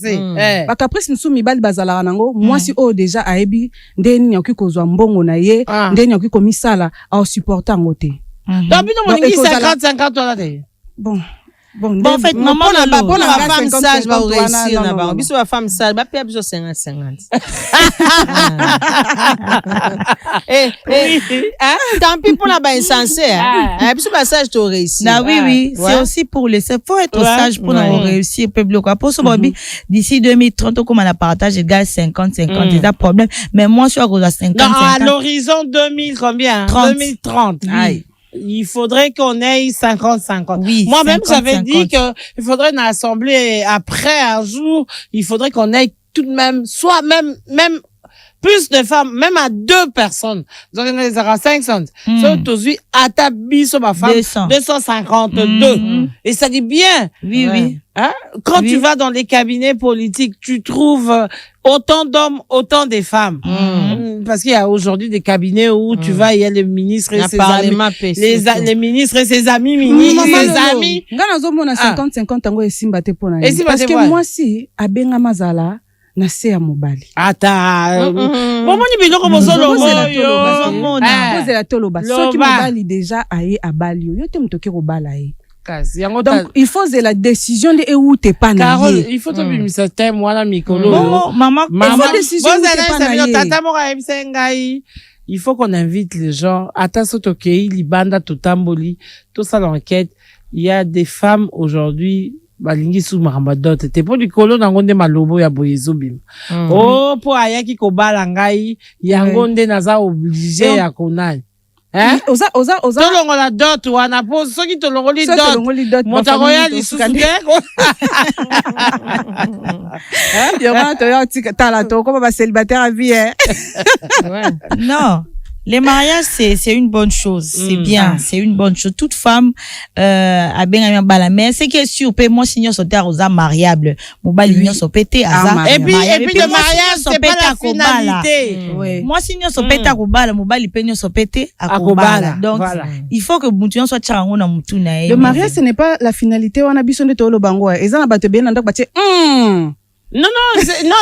Ba caprice nsu mibali bazala nango. Moi si déjà aebi ndeni yoki kozwa mbongo na ye, ndeni yoki komisala au supporter ngote. Donc, nous, 50-50, on a dit. Bon, en fait, maman, pour la femme sage, va réussir, là-bas. Bisous, la femme sage, va perdre 50-50. Tant pis pour la bas insensé, bisous, la sage, tu réussis. Oui, c'est aussi pour les, faut être sage pour nous réussir, peuple, quoi. Pour ce bobby, d'ici 2030, comme on a partagé, égal 50-50, c'est un problème. Mais moi, je suis à cause de 50-50. Non, à l'horizon 2000, combien? 2030. Aïe. Il faudrait qu'on ait 50-50. Oui, moi-même, j'avais dit que il faudrait une assemblée après un jour, il faudrait qu'on ait tout de même, soit même plus de femmes, même à 2 personnes. Donc, on les aura 500. Aujourd'hui, à ta biso, ma femme, 252. Et ça dit bien. Oui. Hein? Quand tu vas dans les cabinets politiques, tu trouves autant d'hommes, autant de femmes. Parce qu'il y a aujourd'hui des cabinets où tu vas, il y a les ministres et ses amis. Les ministres et ses amis, ministres, ses amis. On a 50-50 tango et simbate pour parce que moi, si, abenga mazala, na se ya mobali. Ata. Bon, ni biloko bozolo yo. Pose la toloba. Soki mobali déjà aye abali yo te mtoke robala ye. Donc il faut la décision de où t'es pas na. Carole, il faut te bimisa thème wala mikolo. Maman, il faut décision t'es pas na. Tata mo ka ebisa ngai. Il faut qu'on invite les gens. Ata sotokei libanda tutamboli. Tout ça l'enquête. Il y a des femmes aujourd'hui balingi sous marambadote te po likolo nango nde malobo ya boyezo bim po ayaki kobala ngai yango nde naza obligé ya konani oza tolongola dot wana po soki tolongoli dot motako ya lisusu te yona toyo tika tala to comme ba célibataire à vie non. Les mariages, c'est une bonne chose. C'est bien. C'est une bonne chose. Toute femme, a bien un bala. Mais c'est que sûr, moi, signor sauter à mariable. Mon bal, signor sauter à et puis, le mariage, c'est pas la finalité. Moi, signor sauter à Kobala, mon bal, il peut sauter à Kobala. Donc, il faut que Moutuan soit charango na Moutuna. Le mariage, ce n'est pas la finalité. On a besoin de tolo bango. Et ça, on a battu bien, on a battu, Non,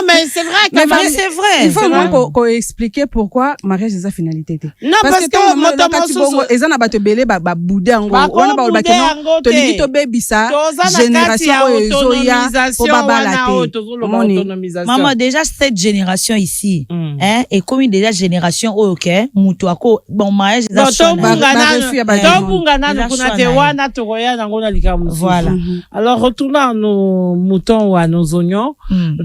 mais c'est vrai quand même. C'est vrai. Il faut vraiment qu'on explique pourquoi mariage c'est sa finalité. Non, parce que moto eza na bato belé ba boudé ango. Wana ba olba kenon to lingi to bebisa génération ezoya po babala te. Maman déjà cette génération ici et comme déjà génération OK mutu ako bon mariage za voilà. Alors retournons à nos moutons ou à nos oignons.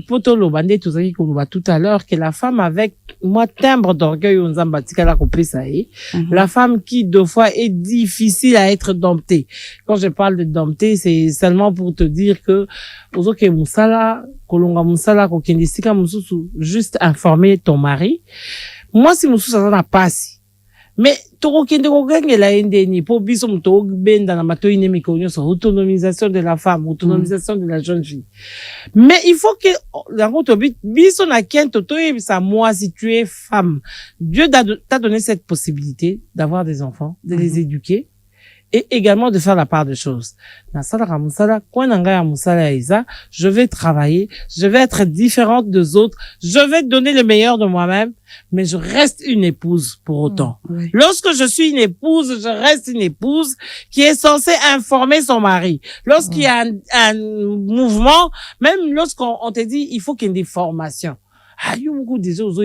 poto lo bande tozaki koloba tout à l'heure que la femme avec moi timbre d'orgueil on zambatika la kopesa la femme qui deux fois est difficile à être domptée. Quand je parle de dompter, c'est seulement pour te dire que ozoke musala kolonga musala kokende sika mususu juste informer ton mari. Moi si mususu ça n'a pas si. Mais tokokende kokengela endeni po biso muto benda na mato ine mikonyo sur autonomisation de la femme, autonomisation de la jeune fille. Mais il faut que la route biso na kento to ça moi si tu es femme, Dieu t'a donné cette possibilité d'avoir des enfants, de les éduquer et également de faire la part des choses. Je vais travailler, je vais être différente des autres, je vais donner le meilleur de moi-même, mais je reste une épouse pour autant. Lorsque je suis une épouse, je reste une épouse qui est censée informer son mari. Lorsqu'il y a un mouvement, même lorsqu'on te dit, il faut qu'il y ait des formations. Ah, yo beaucoup des autres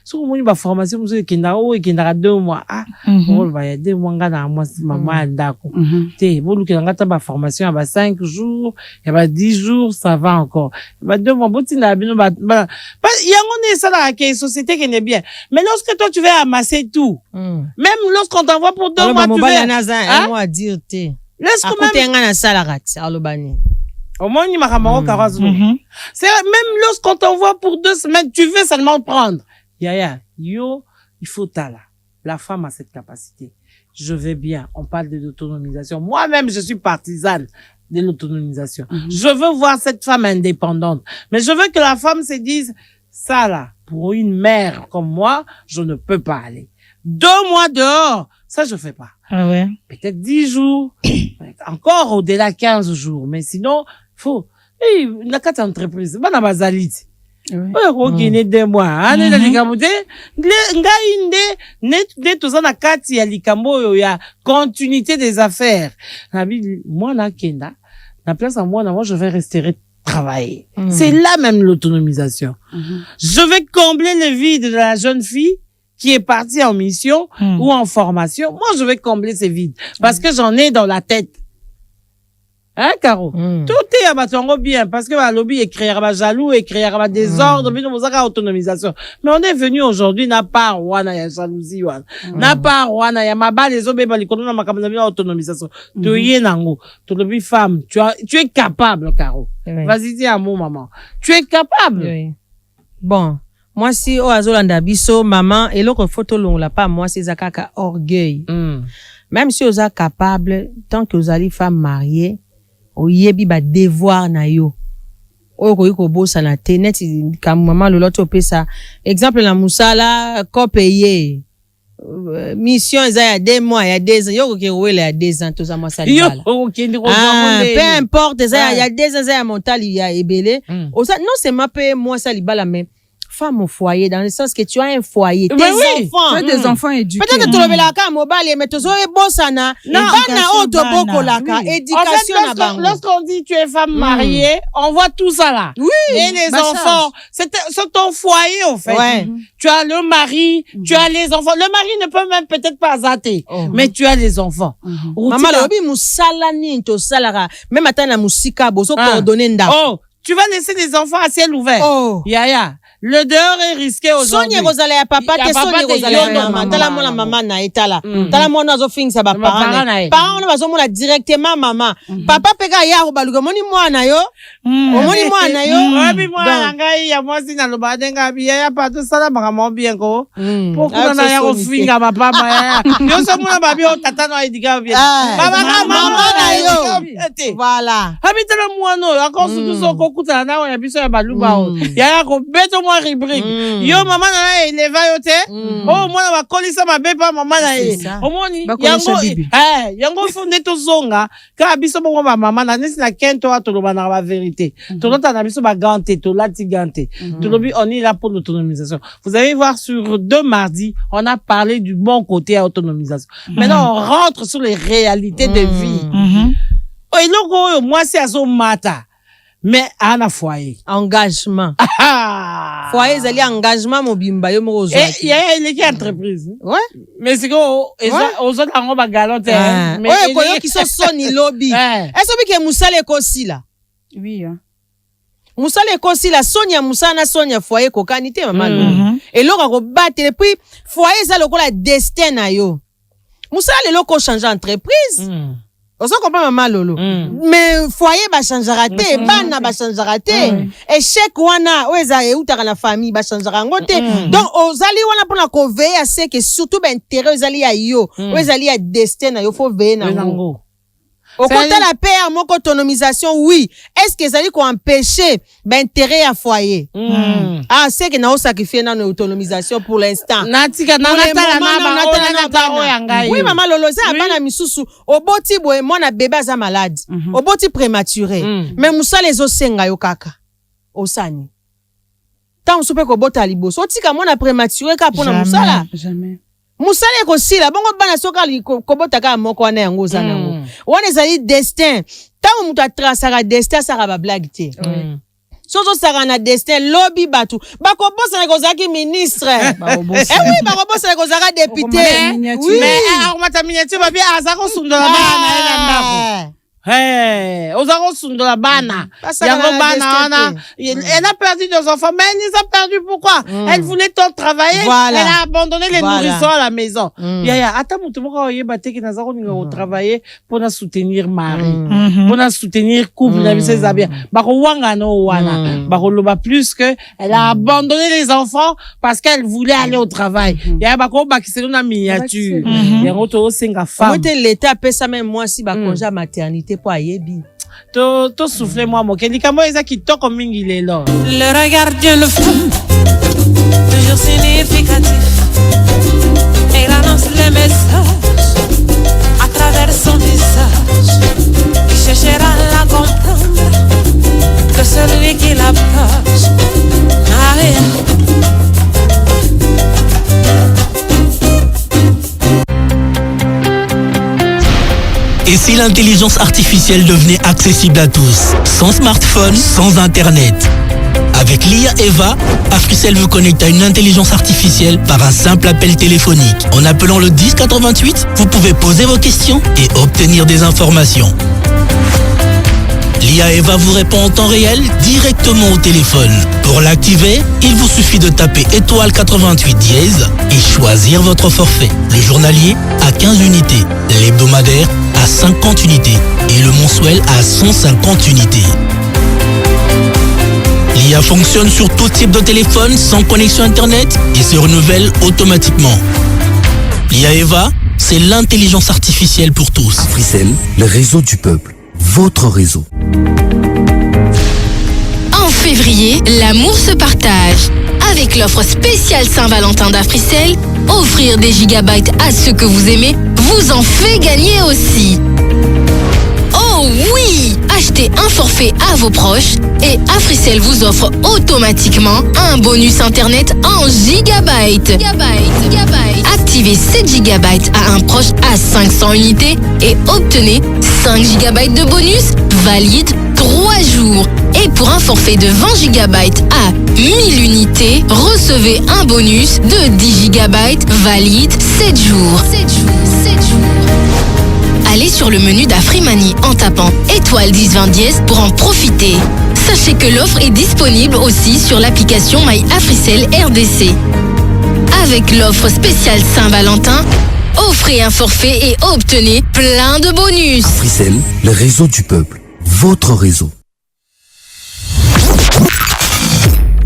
so moni ba formation muso kinda o kinda 2 mois on va y 2 mois ngana moi maman ndako te bolu kinga ta ba formation ba 5 jours et ba 10 jours ça va encore ba 2 mois botina bino ba yango ne ça la société qui est bien mais lorsque toi tu veux amasser tout même lorsqu'on t'envoie pour 2 mois tu veux moi dire te laisse quand même ngana salarat alobani. Au moins, il m'a c'est même lorsqu'on t'envoie pour 2 semaines, tu veux seulement prendre. Yaya, yo, il faut tala. La femme a cette capacité. Je vais bien. On parle de l'autonomisation. Moi-même, je suis partisane de l'autonomisation. Je veux voir cette femme indépendante. Mais je veux que la femme se dise, ça là, pour une mère comme moi, je ne peux pas aller. 2 mois dehors, ça je fais pas. Ah ouais. Peut-être 10 jours, encore au-delà 15 jours. Mais sinon, faut, na kati entreprise, bana bazaliti. Oyo kine 2 mois, ane na likambo te, ngai nde toza na kati ya likambo oyo ya continuité des affaires. Nabi moi na kenda, na place à moi je vais rester travailler. C'est là même l'autonomisation. Je vais combler le vide de la jeune fille qui est partie en mission ou en formation. Moi je vais combler ces vides parce que j'en ai dans la tête. Hein, Caro? Tout est à batongo bien, parce que la lobby est créé à jaloux, est créé à désordre, mais nous avons autonomisation. Mais on est venu aujourd'hui, n'a pas wana ya jalousie, wana. N'a pas wana ya maba les obé balikono na makamana autonomisation. Tu y es nango. Tu lobby femme, tu es capable, Caro. Vas-y, dis à mon maman. Tu es capable. Oui. Bon. Moi, si, azolanda biso, maman, et l'autre photo l'on l'a pas, moi, c'est zakaka orgueil. Même si vous êtes capable, tant que vous allez femme mariée, oyebi ba devoir na yo oko yiko bosa na te net comme maman le loto pesa exemple na musala ko payer mission eza ya 2 mois ya 2 ans yoko ke wele ya 2 ans to za masali bala peu importe eza ya 2 ans ya montali ya ebele osa non c'est ma pe moi ça libala mais femme au foyer dans le sens que tu as un foyer tes enfants tu as des enfants éduqués peut-être tu le belaka mobile mais tu zoe bosana bana otoboko laka éducation na bango lorsqu'on dit tu es femme mariée on voit tout ça là et les enfants c'est ton foyer au fait tu as le mari tu as les enfants le mari ne peut même peut-être pas zater mais tu as les enfants maman lobi musala ni to salara même atana musika bozo coordonner nda tu vas laisser les enfants à ciel ouvert yaya le dehors est risqué aujourd'hui. Sonia Rosala ya papa, te Sonia Rosala ya maman. Tala mona maman na etala. Tala mona zo fing sa ba parents. Parents na bazo mona directement maman. Papa peka ya ko baluka moni mwana yo. Omoni mwana yo. Wabi mwana ngai ya mwasi na lobadenga biya ya pato sala maman bien ko. Pourquoi na ya ko finga ba papa ya. Yo so mona babi o tata no idika bien. Baba maman na yo. Voilà. Habite le mwana encore surtout so ko kuta na ya biso ya baluba o. Ya ko beto rubrique yo maman na eleva yo te mwana ba kolisa mabe pa maman na ye omoni yango fonde to zonga ka biso bongo ba maman na nesi na kento to loba na ba vérité to lota na biso ba gante to lati gante to lobi on est là pour l'autonomisation. Vous allez voir sur 2 mardis on a parlé du bon côté à autonomisation. Maintenant on rentre sur les réalités de vie et logo moi c'est azo mata mais ana foyer engagement foyer zali engagement mobimba yo moko zwa il y a une entreprise mais c'est que aux autres on va galanter mais koyo qui sont soni lobby est-ce que musale ko sila oui musala ekosi la sonia musala na sonia foyer kokani te mama lolo eloko ko battre et puis foyer ça lokola destin na yo musala le loko changer entreprise ozo comprendre mama lolo mais foyer ba changera te bana ba changera te échec wana oza eutaka na famille ba changera ngote donc ozali wana pona ko veiller à ce que surtout ba intérêt ozali ya yo ozali ya destin na yo faut veiller na ngo. Au côté la paix, mon autonomisation, oui. Est-ce que ça dit qu'on empêche l'intérêt à foyer? Ah, c'est que nous avons sacrifié notre autonomisation pour l'instant. Oui, maman Lolo, ça a pas misusu. Au boti boy, moi na bébé za malade. Au boti prématuré. Mais moussa les osenga yo kaka. Osani. Tant soupe ko bota liboso. Otika moi na prématuré ka pona moussa là. Jamais. Musale ko sila bongo bana soka ko botaka moko wana yango za nango wana ezali destin tango mutu atrasaka destin saka ba blague te sozo saka na destin lobby batu bako bosa ko zaki ministre oui bako bosa ko zaka député oui mais akomata miniature ba bien azako sundola bana ela ndako Ozaro Sundola Bana. Yango Bana, elle a perdu des enfants, mais elle les a perdus pourquoi? Elle voulait tant travailler, elle a abandonné les nourrissons à la maison. Attends, tu vois, il y a des qui n'ont travaillé pour soutenir Marie, pour soutenir couple, ses amis. Bako wanga no wana, bako loba plus que elle a abandonné les enfants parce qu'elle voulait aller au travail. Il y a bako baki c'est une miniature. Il y a autre singa femme. L'État paie ça même moi si bako congé maternité. To souffler moi mokendi kamo eza kitoko mingi lelo. Le regard Dieu le fond, toujours significatif. Et il annonce les messages à travers son visage. Il cherchera à la comprendre que celui qui l'approche n'a rien. Et si l'intelligence artificielle devenait accessible à tous, sans smartphone, sans internet? Avec l'IA Eva, Africell vous connecte à une intelligence artificielle par un simple appel téléphonique. En appelant le 1088, vous pouvez poser vos questions et obtenir des informations. L'IA Eva vous répond en temps réel directement au téléphone. Pour l'activer, il vous suffit de taper étoile 88 dièse et choisir votre forfait. Le journalier à 15 unités, l'hebdomadaire à 50 unités et le mensuel à 150 unités. L'IA fonctionne sur tout type de téléphone sans connexion internet et se renouvelle automatiquement. L'IA Eva, c'est l'intelligence artificielle pour tous. Africell, le réseau du peuple. Votre réseau. En février, l'amour se partage. Avec l'offre spéciale Saint-Valentin d'Africell, offrir des gigabytes à ceux que vous aimez vous en fait gagner aussi. Oh oui! Achetez un forfait à vos proches et Africell vous offre automatiquement un bonus internet en gigabytes. Activez 7 gigabytes à un proche à 500 unités et obtenez 5 gigabytes de bonus valide 3 jours. Et pour un forfait de 20 gigabytes à 1000 unités, recevez un bonus de 10 gigabytes valide 7 jours. Allez sur le menu d'Afrimani en tapant étoile 1020 dièse pour en profiter. Sachez que l'offre est disponible aussi sur l'application My Africell RDC. Avec l'offre spéciale Saint-Valentin, offrez un forfait et obtenez plein de bonus. Africell, le réseau du peuple. Votre réseau.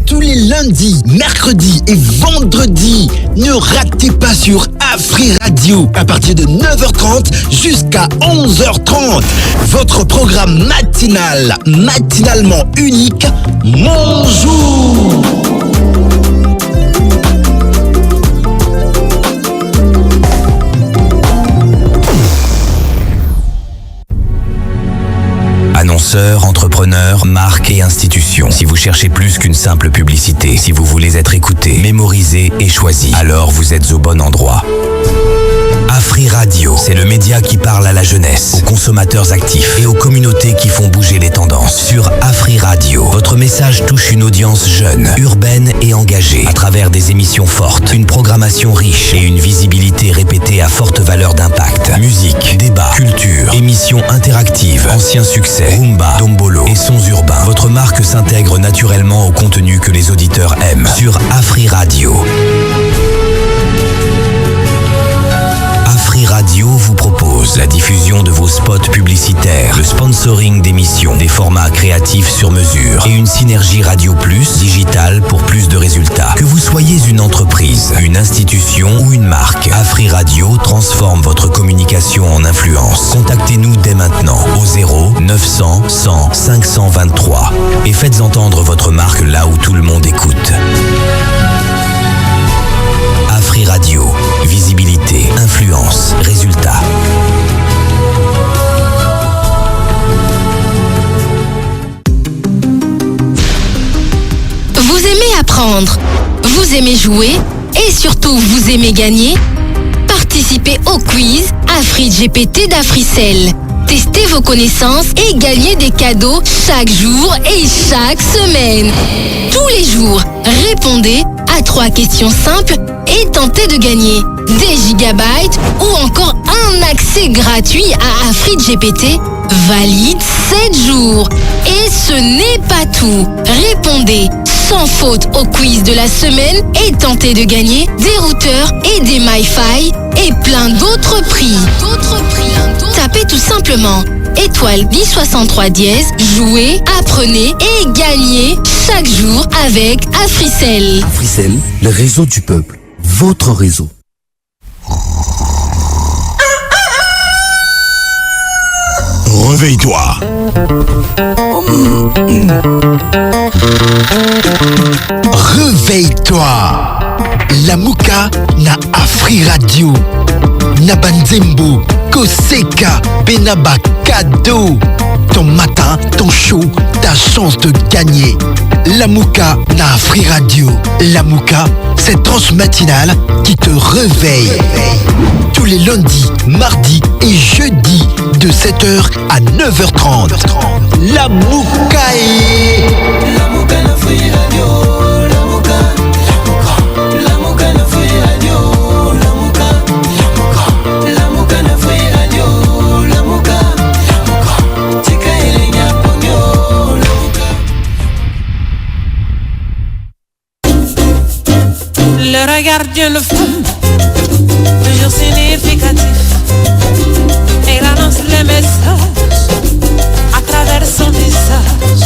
Tous les lundis, mercredis et vendredis, ne ratez pas sur Afri Radio à partir de 9h30 jusqu'à 11h30. Votre programme matinal, matinalement unique, Mon Jour. Annonceurs, entrepreneurs, marques et institutions. Si vous cherchez plus qu'une simple publicité, si vous voulez être écouté, mémorisé et choisi, alors vous êtes au bon endroit. Afri Radio, c'est le média qui parle à la jeunesse, aux consommateurs actifs et aux communautés qui font bouger les tendances. Sur Afri Radio, votre message touche une audience jeune, urbaine et engagée, à travers des émissions fortes, une programmation riche et une visibilité répétée à forte valeur d'impact. Musique, débat, culture, émissions interactives, anciens succès, rumba, dombolo et sons urbains. Votre marque s'intègre naturellement au contenu que les auditeurs aiment. Sur Afri Radio. Afri Radio vous propose la diffusion de vos spots publicitaires, le sponsoring d'émissions, des formats créatifs sur mesure et une synergie Radio Plus digitale pour plus de résultats. Que vous soyez une entreprise, une institution ou une marque, Afri Radio transforme votre communication en influence. Contactez-nous dès maintenant au 0 900 100 523 et faites entendre votre marque là où tout le monde écoute. Afri Radio, visibilité, influence, résultat. Vous aimez apprendre, vous aimez jouer et surtout vous aimez gagner? Participez au quiz AfriGPT d'Africell. Testez vos connaissances et gagnez des cadeaux chaque jour et chaque semaine. Tous les jours, répondez à 3 questions simples et tentez de gagner des gigabytes ou encore un accès gratuit à AfriGPT valide 7 jours. Et ce n'est pas tout. Répondez sans faute au quiz de la semaine et tentez de gagner des routeurs et des MiFi et plein d'autres prix. Tapez tout simplement étoile 63 dièse, jouez, apprenez et gagnez chaque jour avec Africell. Africell, le réseau du peuple, votre réseau. Réveille-toi. Réveille-toi. La Mouka na Afri Radio. Na Banzembo, Koseka, Benaba, cadeau. Ton matin, ton show, ta chance de gagner. La Mouka na Afri Radio. La Mouka, cette tranche matinale qui te réveille. Tous les lundis, mardis et jeudis de 7h à 9h30. La Mouka est... La Mouka na Afri Radio. La Mouka. La Mouka na Afri Radio. La Mouka. La Mouka na Afri Radio. La Mouka. Tika elenya ponyo. La Mouka. Le regard d'une femme, toujours significatif. Elle annonce les messages à travers son visage.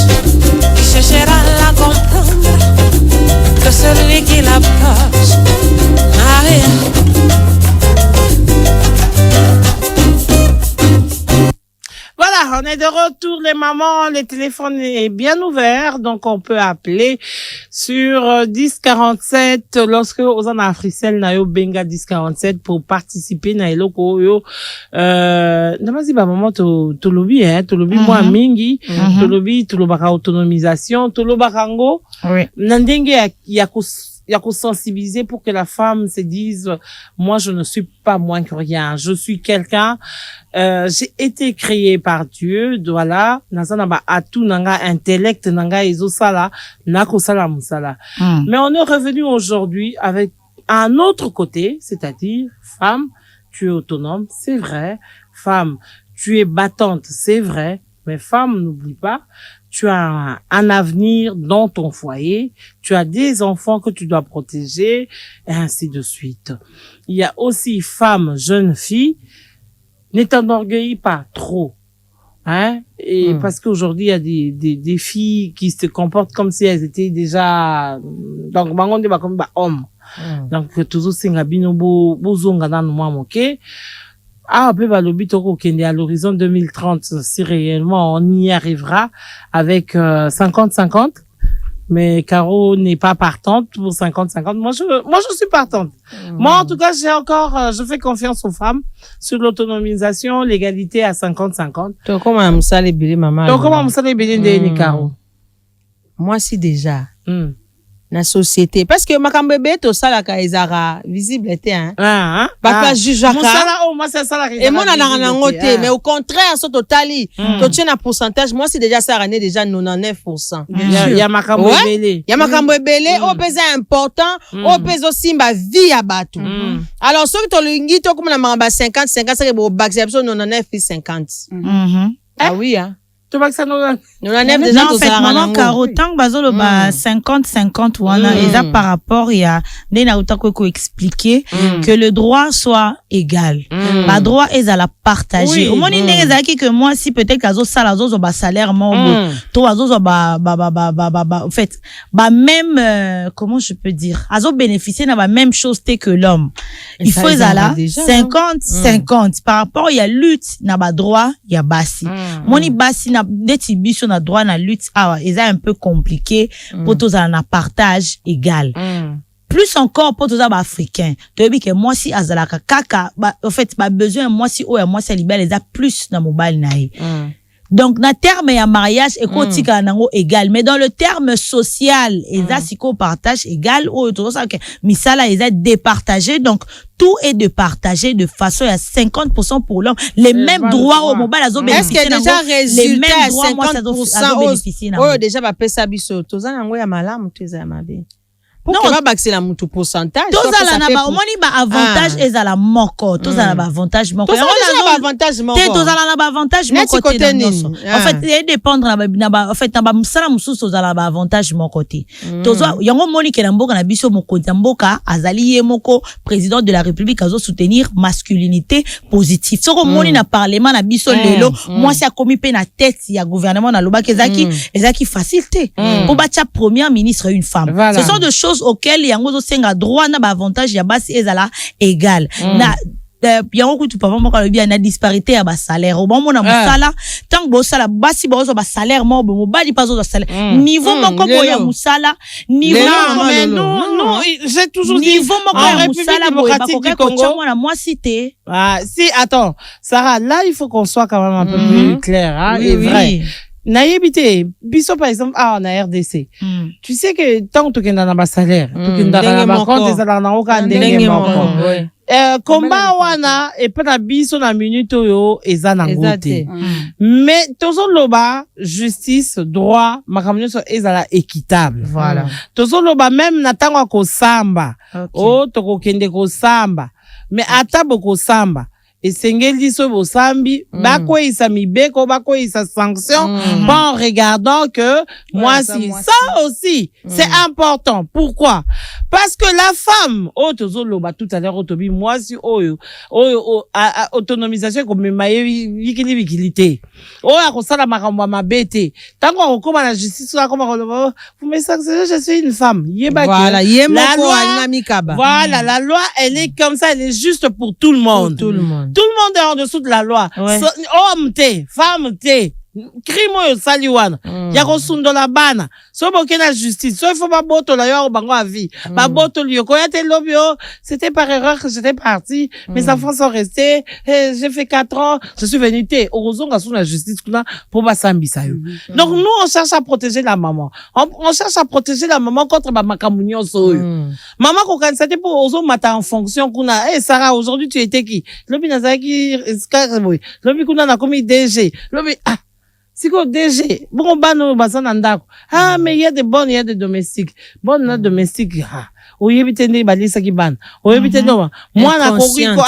Qui cherchera à la comprendre que celui qui la page. Ah oui. Voilà, on est de retour les mamans, le téléphone est bien ouvert, donc on peut appeler sur 1047 lorsque aux en Africell na yo benga 1047 pour participer na eloko yo namazi ba maman to lobi moi mingi to lobi to lobaka autonomisation to lobaka ngo na ndenge ya sensibiliser pour que la femme se dise moi je ne suis pas moins que rien, je suis quelqu'un, j'ai été créé par Dieu, voilà, nazana ba atu nanga intellect nanga ezosala nako sala musala. Mais on est revenu aujourd'hui avec un autre côté, c'est-à-dire femme, tu es autonome, c'est vrai, femme, tu es battante, c'est vrai, mais femme, n'oublie pas, tu as un avenir dans ton foyer, tu as des enfants que tu dois protéger, et ainsi de suite. Il y a aussi femme, jeune fille, ne t'enorgueillis pas trop, hein, et parce qu'aujourd'hui, il y a des filles qui se comportent comme si elles étaient déjà, donc, bangon de comme homme. Donc, toujours, c'est ngabino bozonga dans moi, ok? Ah, peut balobi toko kende à l'horizon 2030, si réellement on y arrivera avec 50-50. Mais Caro n'est pas partante pour 50-50. Moi, je suis partante. Moi, en tout cas, je fais confiance aux femmes sur l'autonomisation, l'égalité à 50-50. Donc, comment on maman? Donc, comment on s'allait béni de Caro? Moi, si déjà. na société parce que makambebe to sala ka ezara visible était hein pas jugeaka moi c'est ça la et moi na ngote mais au contraire so totali to tient un pourcentage moi c'est déjà ça année déjà 99%. Il y a makambo ebele il y a makambo ebele o pesa important o pesa simba vie ya bato alors so to lingi to comme na mamba 50 ça que bo bac c'est 99 puis 50 ah oui hein tu vois que ça nous en fait maman Caro tant que bazolo ba 50-50 wana et ça par rapport il y a nena utako expliquer que le droit soit égal ba droit est à la partager au moins ndenge zaki que moi si peut-être kazo sala zo ba salaire mon to azo ba en fait ba même comment je peux dire azo bénéficier na ba même chose que l'homme il faut là 50-50 par rapport il y a lutte na ba droit il y a basi moni basi na deti biso na droit na lutte c'est un peu compliqué pour tous en partage égal plus encore pour tous les africains tu dis que moi si azalaka kaka en fait pas besoin moi si moi c'est libéral les a plus dans mobile naï donc na terme ya mariage et kotika nango égal mais dans le terme social eza siko partage égal ou tout ça que misala eza départager donc tout est de partager de façon à 50% pour l'homme les mêmes droits au mobile azo bénéficier est-ce que déjà résultat à 50% oh déjà ba pesa biso toza nango ya malamu teza ya mabe non on va baxer la mutu pourcentage tozala na ba omoni ba avantage ezala moko tozala ba avantage moko tozala ba avantage moko tozala na ba avantage moko te en fait il dépendre na ba en fait na ba musala mususu tozala ba avantage moko te tozo yango moni ke na mboka na biso mokonzi mboka azali ye moko président de la république azo soutenir masculinité positive soko moni na parlement na biso lelo moi si akomi pe na tête ya gouvernement na lobaki ezaki facilité pour bacha première ministre une femme ce sont des choses auquel yango zo senga droit na ba avantage ya basi ezala égal na yango kutu papa moko lobi na disparité ya ba salaire au bon na musala tant bo sala basi bo zo ba salaire mo bo bali pas zo salaire niveau moko bo ya musala niveau non j'ai toujours dit niveau moko ya musala bo ba ko ko na moi cité si attends Sarah là il faut qu'on soit quand même un peu plus clair hein et vrai naïbité biso par exemple en RDC tu sais que tant que na ba salaire to que na ba compte ezala na oka ndenge moko combat wana et pas na biso na minute oyo ezana ngote mais tozo loba justice droit makamyo so ezala équitable voilà tozo loba même na tango ko samba to ko kende ko samba mais ata boko samba esengeli so bosambi bakoisa mibeko bakoisa sanction en regardant que moi si ça aussi c'est important pourquoi parce que la femme tozoloba tout à l'heure otobi moi si autonomisation comme maye wikilité akosala makambo mabete tango okoma na justice akoma koloba vous me sanctionnez je suis une femme voilà voilà la loi elle est comme ça elle est juste pour tout le monde tout le monde est en dessous de la loi. Homme te, femme te, crime yo saliwana. Yako sundo la bana. So boke na justice. So il faut pas boto la yo bango à vie. Ba boto liyo. Quand yate lobio, c'était par erreur que j'étais parti. Mes enfants sont restés. J'ai fait 4 ans. Je suis venu te. Heureusement qu'on la justice pour pas s'ambisa yo. Donc nous on cherche à protéger la maman. On cherche à protéger la maman contre ba makamunyo so yo. Maman ko kansate pour ozo mata en fonction kuna. Sarah aujourd'hui tu étais qui? Lobi nazaki lobi kuna na komi DG. Lobi Siko DG, bon bano basana ndako. Mais il y a des bonnes, il y a des domestiques. Bonnes domestiques. Oyebitende balisa ki ban. Oyebitende moi na koriko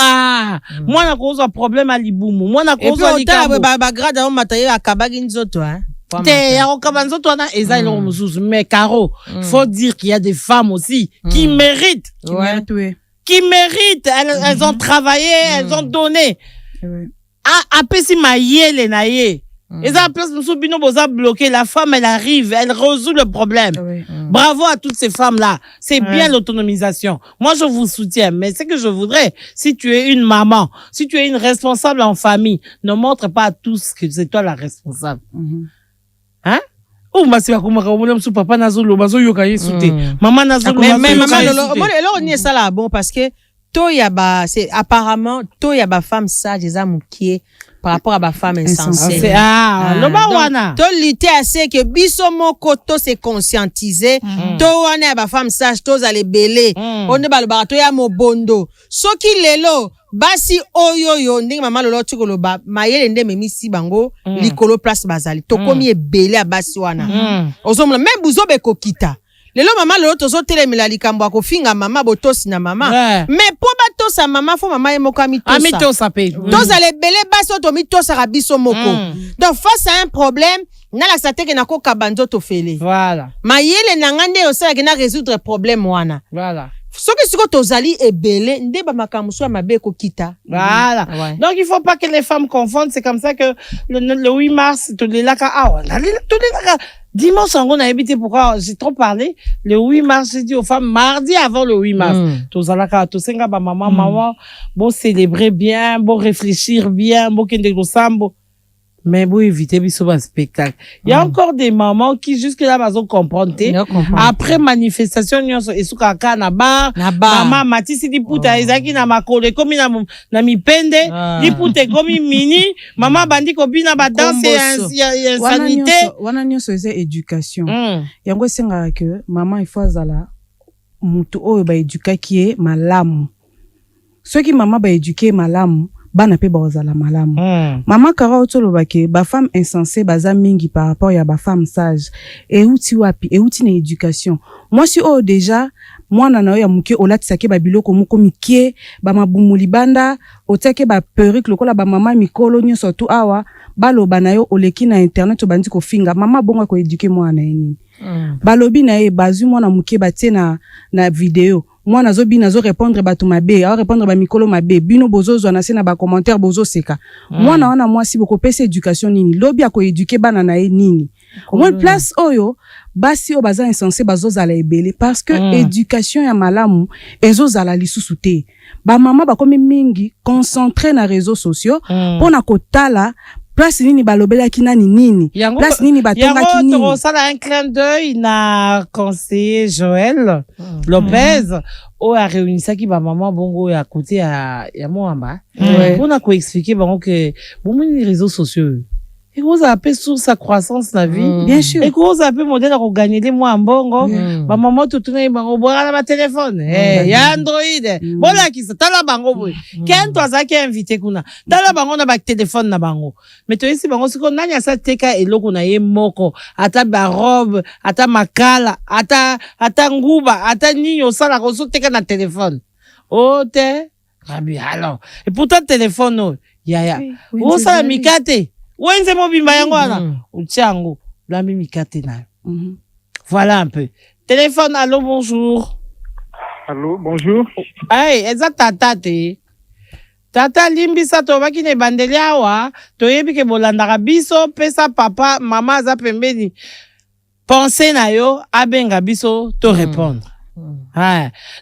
moi na kozo problème à libumu. Moi na kozo likambo. Ba grade on mataye akabagi nzoto hein. Te ya okabanzoto na eza ile mususu mais Caro, faut dire qu'il y a des femmes aussi qui méritent. Qui méritent, elles ont travaillé, elles ont donné. Apesi mayele na ye. Et ça, place nous bino boza bloqué. La femme, elle arrive, elle résout le problème. Bravo à toutes ces femmes-là. C'est bien l'autonomisation. Moi, je vous soutiens. Mais c'est que je voudrais, si tu es une maman, si tu es une responsable en famille, ne montre pas à tous que c'est toi la responsable. Hein? Oh, ma c'est comme un papa nazolo, bazo yoka yesute. Maman nazolo, mais maman lolo, on y est ça là, bon, parce que to yaba, c'est apparemment to yaba femme sage, des amours qui par rapport à ma femme insensée. Loba wana. To lutter assez que biso moko to se conscientiser. To wana ba femme sage to za lebele. On ne balobara to ya mobondo. Soki lelo basi oyoyo ndenge mama lolo tukoloba mayele nde memisi bango likolo place bazali. To komi ebele a basi wana. Ozomla même buzo be kokita. Lelo mama lolo tozo telemela likambo akofinga mama botosi na mama. Mais po batosa mama fo mama yemoko amitosa. Amitosa pe. Toza lebele basi to mitosa rabiso moko. Donc face à un problème, na la sateke na ko kabanzo to fele. Voilà. Mayele na ngande osala ke na résoudre problème wana. Voilà. Soki siko tozali ebele nde ba makamuso ya mabe ko kita. Voilà. Donc il faut pas que les femmes confondent, c'est comme ça que le 8 mars to les laka dimanche on a habité pourquoi j'ai trop parlé le 8 mars j'ai dit aux femmes mardi avant le 8 mars tozalaka tosenga ba maman bon célébrer bien bon réfléchir bien bon kende ko sambo mais bon éviter biso ba spectacle. Il y a encore des mamans qui jusque là bazo comprendre après manifestation nyonso esuka ka na bar mama matisi di puta ezaki na makole komi na mipende di puta komi mini mama bandi ko bina ba danse ya insanité wana nyonso eza éducation yango senga que maman il faut azala mutu oyo ba éduquer est malamu soki mama ba éduquer malamu bana pe bazala malamu mama kara otoloba ke ba femme insensée baza mingi par rapport ya ba femme sage et uti wapi et uti na éducation moi si o déjà mwana na yo ya muke olatisake ba biloko moko mikie ba mabumuli banda otake ba perruque lokola ba mama mikolo nyonso tu awa baloba na yo oleki na internet obandi ko finga mama bongo ko éduquer mwana eni balobi na ye bazu mwana muke batie na vidéo moi nazo bi nazo répondre ba tout mabe a répondre ba mikolo mabe bino bozo zo na sena ba commentaire bozo seka moi na wana moi si boko pesa éducation nini lobi ako éduquer bana na ye nini au place oyo basi o baza insensé bazo zala ebele parce que éducation ya malamu ezo zala lisusu te ba mama ba komi mingi concentré na réseaux sociaux pona kotala place nini balobela kinani nini place nini batonga kinini yango sala un clin d'œil na conseiller Joël Lopez o a réuni ça qui ba maman bongo ya côté ya Moamba on a ko expliquer bango que bon les réseaux sociaux et vous appelez sur sa croissance la vie bien sûr et vous appelez modèle à gagner les mois en bongo ba maman tout tourner bango boira na téléphone ya Android bola ki ça tala bango boy ken toi ça qui invité kuna tala bango na ba téléphone na bango mais toi ici bango siko nanya sa teka eloko na ye moko ata ba robe ata makala ata nguba ata ninyo sala ko so teka na téléphone ote rabi alors et pourtant téléphone ya o ça mikate Wenze mobimba yango wana utiango lambi mikate na. Voilà un peu. Téléphone, allô, bonjour. Allô, bonjour. Hey, eza tata te. Tata limbisa to baki ne bandelia wa to yebi ke bolandaka biso pesa papa mama za pembeni. Pensez na yo abenga biso to répondre.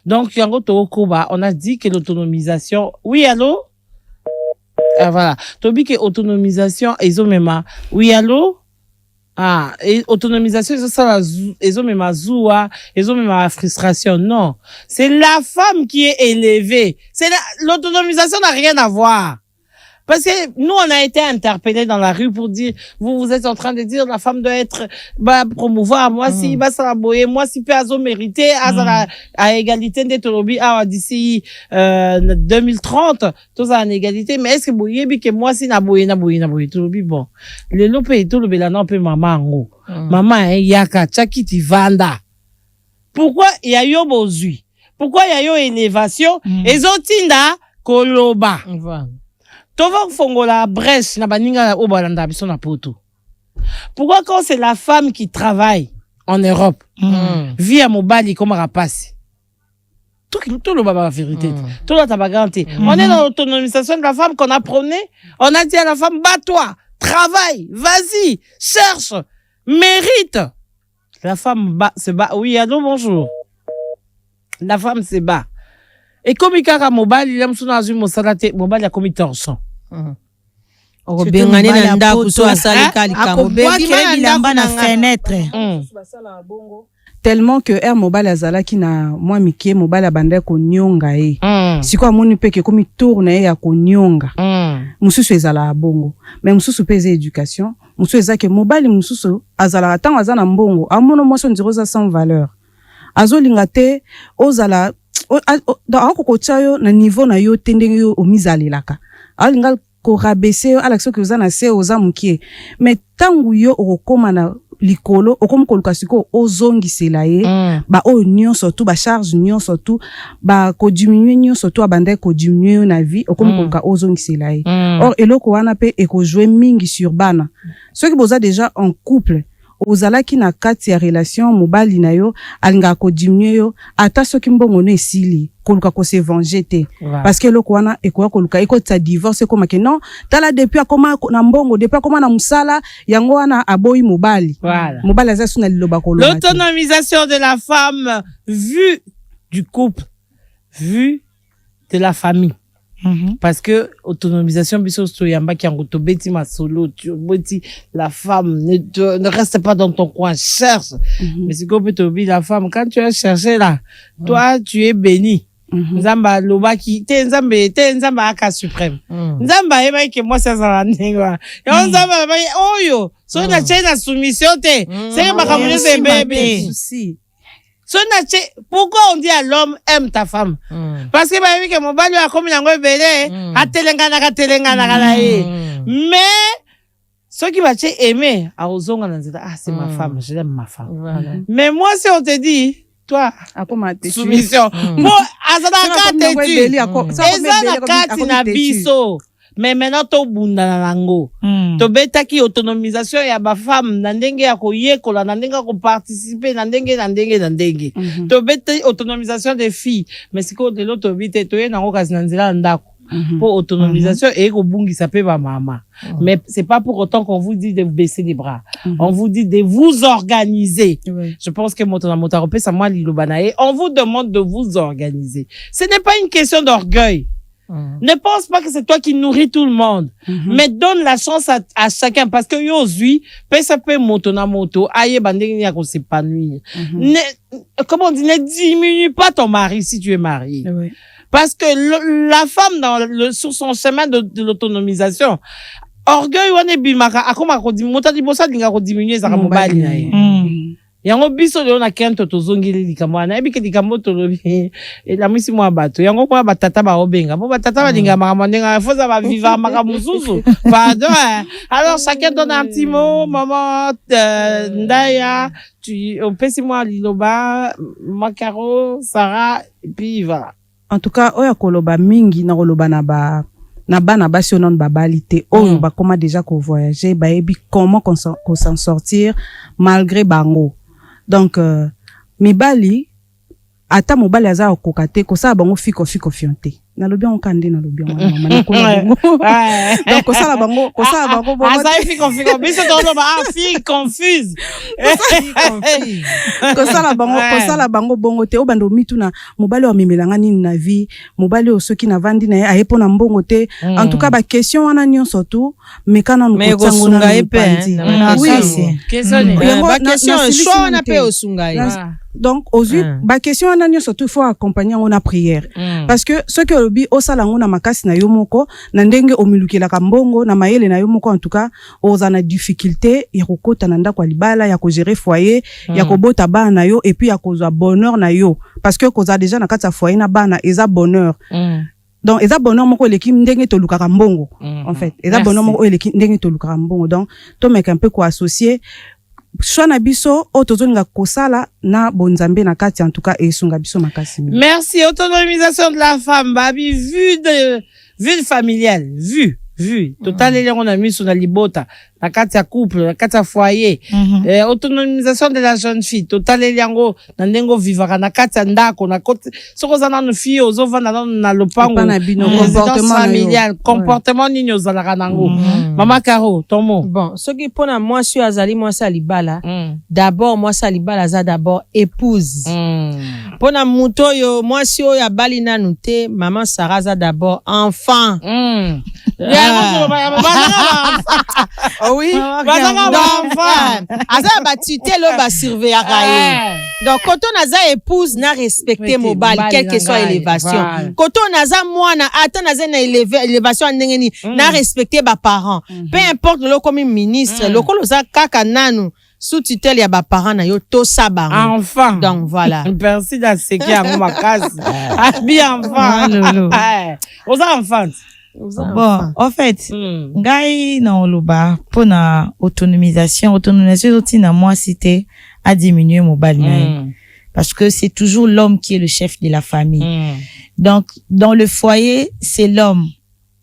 Donc yango to koba, on a dit que l'autonomisation. Oui, allô? Voilà. Tobi que autonomisation ezomema. Oui, allô? Et autonomisation ezomema zoua, ezomema frustration. Non. C'est la femme qui est élevée. L'autonomisation n'a rien à voir. Parce que nous, on a été interpellés dans la rue pour dire, vous êtes en train de dire, la femme doit être, promouvoir, moi si, moi si, peut mériter, à égalité d'Etolobi, d'ici, 2030, tout ça en égalité, mais est-ce que vous que moi si, na boye, Tolobi, bon. Le lope et tout le bélanon peut maman, en maman, yaka, chakiti vanda. Pourquoi il y a eu bozui? Pourquoi il y a eu élévation? Et zotinda, koloba. Tova fongola brèche na baninga o balanda biso na poto. Pourquoi quand c'est la femme qui travaille en Europe, vit à mobali comme rapace. Tout le baba la vérité. Tout la tabaganté. On est dans l'autonomisation de la femme qu'on apprenait. On a dit à la femme bat-toi, travaille, vas-y, cherche, mérite. La femme se bat. Oui, allô, bonjour. La femme se bat. Et comme il y a mobile, il y a un mobile a commis torsion. Bengane na ndako so asali kalika bilamba na fenêtre tellement que air mobile azala ki na moi mike mobile abanda ko nyonga e siko amoni pe ke komi tourne ya ko nyonga mususu ezala bongo mais mususu pe za éducation mususu ezake mobile mususu azala atanga azana mbongo amono moso ndiroza sans valeur azolinga te ozala ako kochayo na niveau na yo tendenge yo omizalelaka alinga ko rabaisser yo alaxo que ozana se oza mukie mais tangu yo okoma na likolo okomukoluka siko ozongisela ye ba o nyonso tu ba charge nyonso tu ba ko diminuer nyonso tu abanda ko diminuer na vie okomukoluka ozongisela ye or eloko wana pe eko jouer mingi sur bana ceux qui boza déjà en couple ozalaki na kati ya relation mobali na yo alinga ko diminuer yo ata soki mbongo no esili koluka ko se venger te parce que eloko wana eko koluka eko ta divorce comme que non tala depuis akoma na mbongo depuis akoma na musala yango wana aboyi mobali mobali azasu na liloba ko l'autonomisation de la femme vue du couple vue de la famille. Parce que autonomisation biso soyamba qui en beti masolo tu beti la femme ne reste pas dans ton coin, cherche. Mais c'est comme tu la femme quand tu as cherché là toi tu es béni. Nzamba loba ki te nzamba aka suprême. Nzamba eba ke moi ça ça ndengwa. Yo nzamba ba oyo so na chena soumission te. C'est makamune c'est bébé. Souci. Pourquoi on dit à l'homme aime ta femme? Parce que bah oui que mon bali a comme yango belé, a telengana mais ceux qui va aimer à ozonga nanzita c'est ma femme, je l'aime ma femme. Mais moi si on te dit toi soumission, moi azana kati tu, ezana kati na biso. Mais maintenant to bunda na nango to betaki autonomisation ya ba femme na ndenge ya koyekola na ndenge ko participer na ndenge to beta autonomisation des filles mais siko de l'autre bité to yena ngo kasi na nzela ndako pour autonomisation et ko bungisa pe ba mama mais c'est pas pour autant qu'on vous dit de baisser les bras on vous dit de vous organiser. Je pense que motonamotarope ça moi lilobanae on vous demande de vous organiser. Ce n'est pas une question d'orgueil. Ne pense pas que c'est toi qui nourris tout le monde, mais donne la chance à chacun parce que yozui pesa pe moto na moto aye bandenge ya ko s'épanouir. Comment on dit, ne diminue pas ton mari si tu es marié. Parce que la femme sur son chemin de l'autonomisation orgueil wane bimaka akoma ko dimota dibosa dinga ko diminuer za mobali na ye. Yango biso leo na kento tozongeli likamwana ebike likambo tolobi la mwisi mwa bato yango kwa batata ba obenga bo batata ba dinga makamwandenga foza ba vivre makamuzuzu pardon alors chacun donne un petit mot maman Ndaya tu on peut si moi liloba Makaro Sarah et puis voilà en tout cas oya koloba mingi na koloba na bana basi onon babalite oyo bakoma déjà ko voyager ba ebi comment qu'on s'en sortir malgré bango. Donc mibali ata mobali aza okokate ko sa bango fiko fianté na lobi on kande na lobi on mama ko donc ko sa bango bongo asa fiko biso do ba fille confuse ko sa bango bongo te obando mituna mobali wa mimelanga nini na vie mobali osoki na vandi na ayepo na mbongo te en tout cas ba question wana nyonso tu mekana no kotsango na epandi oui question ba question choix na pe osungai. Donc aujourd'hui ba question wana nyonso tu faut accompagner on a prière parce que ce que lobi osala ngona makasi na yo moko na ndenge omilukela ka mbongo na mayele na yo moko en tout cas ozana difficulté ya kokota na ndako libala ya ko gérer foyer ya ko bota bana na yo et puis ya kozwa bonheur na yo parce que koza déjà na kati ya foyer na bana eza bonheur. Donc eza bonheur moko eleki ndenge to lukaka mbongo en fait eza bonheur moko eleki ndenge to lukaka mbongo donc to meka un peu ko associer Shwana biso otozoninga kosala na bonzambe na kati en tout cas esunga biso makasi. Merci. Autonomisation de la femme babi vue familiale vue total ele on a mis sur la libota na kati ya couple na kati ya foyer autonomisation de la jeune fille total ele yango na ndengo vivaka na kati ya ndako na kote soko za na fille ozovanda na lopango comportement familial comportement nini ozalaka nango mama Caro ton mot. Bon soki pona moi suis azali moi sa libala d'abord moi sa libala za d'abord épouse pona muto yo moi si oya bali nanu te maman Sarah za d'abord enfant Oui. Aza batute lo ba surveiller kaye. Donc quand on a épouse na respecter mobile quelle que soit élévation. Quand on a mwana ata na na élévation ndengeni na respecter ba parents. Peu importe lo comme ministre, lo ko za kaka nanu sous tutelle ya ba parents na yo to saba. Enfant. Donc voilà. Merci d'asseki à ma case. Bien enfant. Aux enfants. Bon, en fait, ngai na oloba pour na autonomisation aussi na moi c'était à diminuer mon bal parce que c'est toujours l'homme qui est le chef de la famille. Donc dans le foyer, c'est l'homme.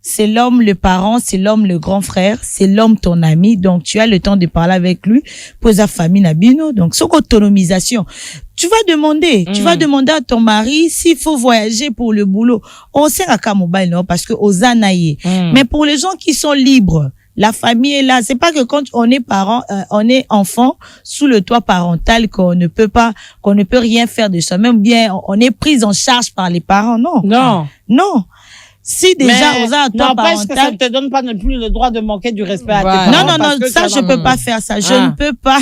C'est l'homme le parent, c'est l'homme le grand frère, c'est l'homme ton ami. Donc tu as le temps de parler avec lui pour sa famille nabino. Donc son autonomisation. Tu vas demander à ton mari s'il faut voyager pour le boulot. On sait à mobile non parce que aux anaïe. Mais pour les gens qui sont libres, la famille est là. C'est pas que quand on est parent, on est enfant sous le toit parental qu'on ne peut rien faire de soi. Même bien, on est pris en charge par les parents. Non. Si déjà on a un temps parental, que ça ne te donne pas non plus le droit de manquer du respect à tes parents. Non, ça je peux pas faire ça. Je ne peux pas.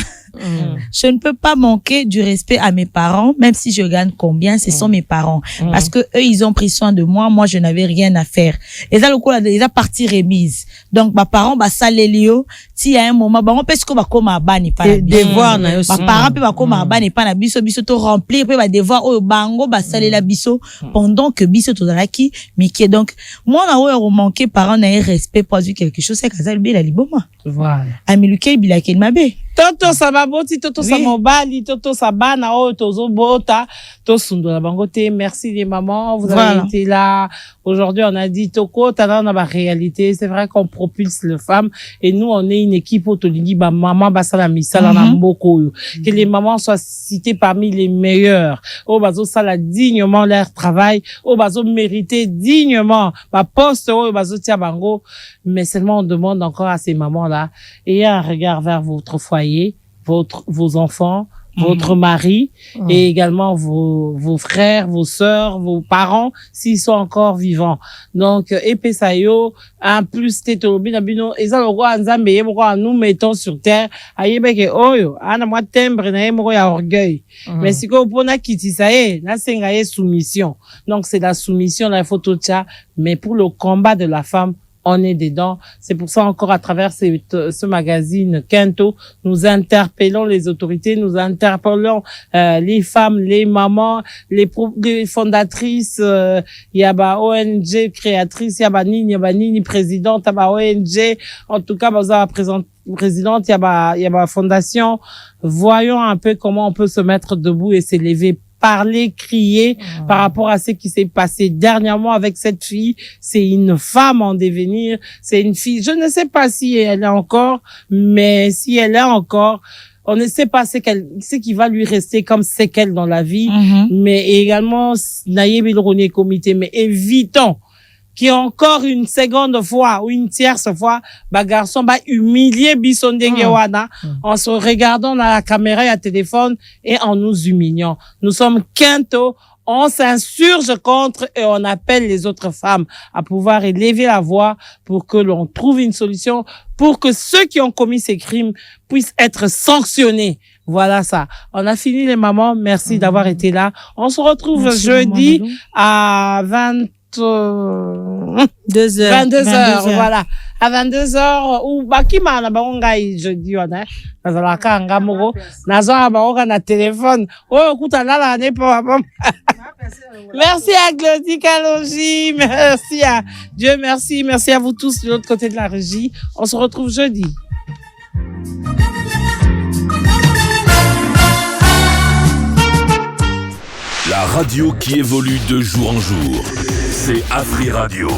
Je ne peux pas manquer du respect à mes parents, même si je gagne combien, ce sont mes parents. Parce que eux, ils ont pris soin de moi, je n'avais rien à faire. Et ça, le coup, ils ont parti remise. Donc, ma parents, ça les lio, si à un moment, on peut se comme à bani, pas devoir, na aussi. Ma parents, peut comme à bani, pas na biso to remplir, peut devoir, bango, salé la biso, pendant que biso to daraki, mais qui est donc, moi, on manqué parents, n'a respect, pas du quelque chose, c'est que ça, le la liboma. Voilà. Amiluke, bilake, mabe. Toto sababoti, toto samobali, toto sabana, tozo bota, to sundola bangote. Merci les mamans, vous avez été là. Aujourd'hui, on a dit toko, t'as dans la réalité. C'est vrai qu'on propulse les femmes et nous, on est une équipe autoligi, maman, basala misala na mboko. Que les mamans soient citées parmi les meilleures. Bazo sala dignement leur travail. Bazo mériter dignement. Poste, bazo tia bango. Mais seulement on demande encore à ces mamans-là, ayez un regard vers votre foyer, vos enfants, votre mari, et également vos frères, vos sœurs, vos parents, s'ils sont encore vivants. Donc, Epesayo, en plus, Tetolobi, Nabino, et ça, le roi Nzambe, nous mettons sur terre, ayebeke, oyo, ana moi tembre, na yemoko ya orgueil. Mais si ko pona kitisaye, na sengaye soumission. Donc, c'est la soumission, la photo tcha, mais pour le combat de la femme, on est dedans. C'est pour ça encore à travers ce magazine Kento, nous interpellons les autorités, nous interpellons les femmes, les mamans, les fondatrices, yaba ONG créatrice, yaba nini présidente, yaba ONG, en tout cas baza présidente, yaba fondation. Voyons un peu comment on peut se mettre debout et s'élever, parler, crier par rapport à ce qui s'est passé dernièrement avec cette fille. C'est une femme en devenir, c'est une fille, je ne sais pas si elle est encore, mais si elle est encore, on ne sait pas ce qui va lui rester comme séquelle dans la vie, mais également, naïe bilroné comité, mais évitons qui encore une seconde fois ou une tierce fois, garçon humilier bisondenge wana en se regardant dans la caméra et à téléphone et en nous humiliant. Nous sommes Kento, on s'insurge contre et on appelle les autres femmes à pouvoir élever la voix pour que l'on trouve une solution pour que ceux qui ont commis ces crimes puissent être sanctionnés. Voilà ça. On a fini les mamans. Merci d'avoir été là. On se retrouve jeudi à 22h, voilà. À 22h, ou bakima na bangonga jeudi wana. Nazalaka ngamoko. Nazo bangonga na téléphone. Oh, kuta lala ne pas. Merci à Claudie Kalonji. Merci à Dieu, merci. Merci à vous tous de l'autre côté de la régie. On se retrouve jeudi. La radio qui évolue de jour en jour. C'est Afri Radio.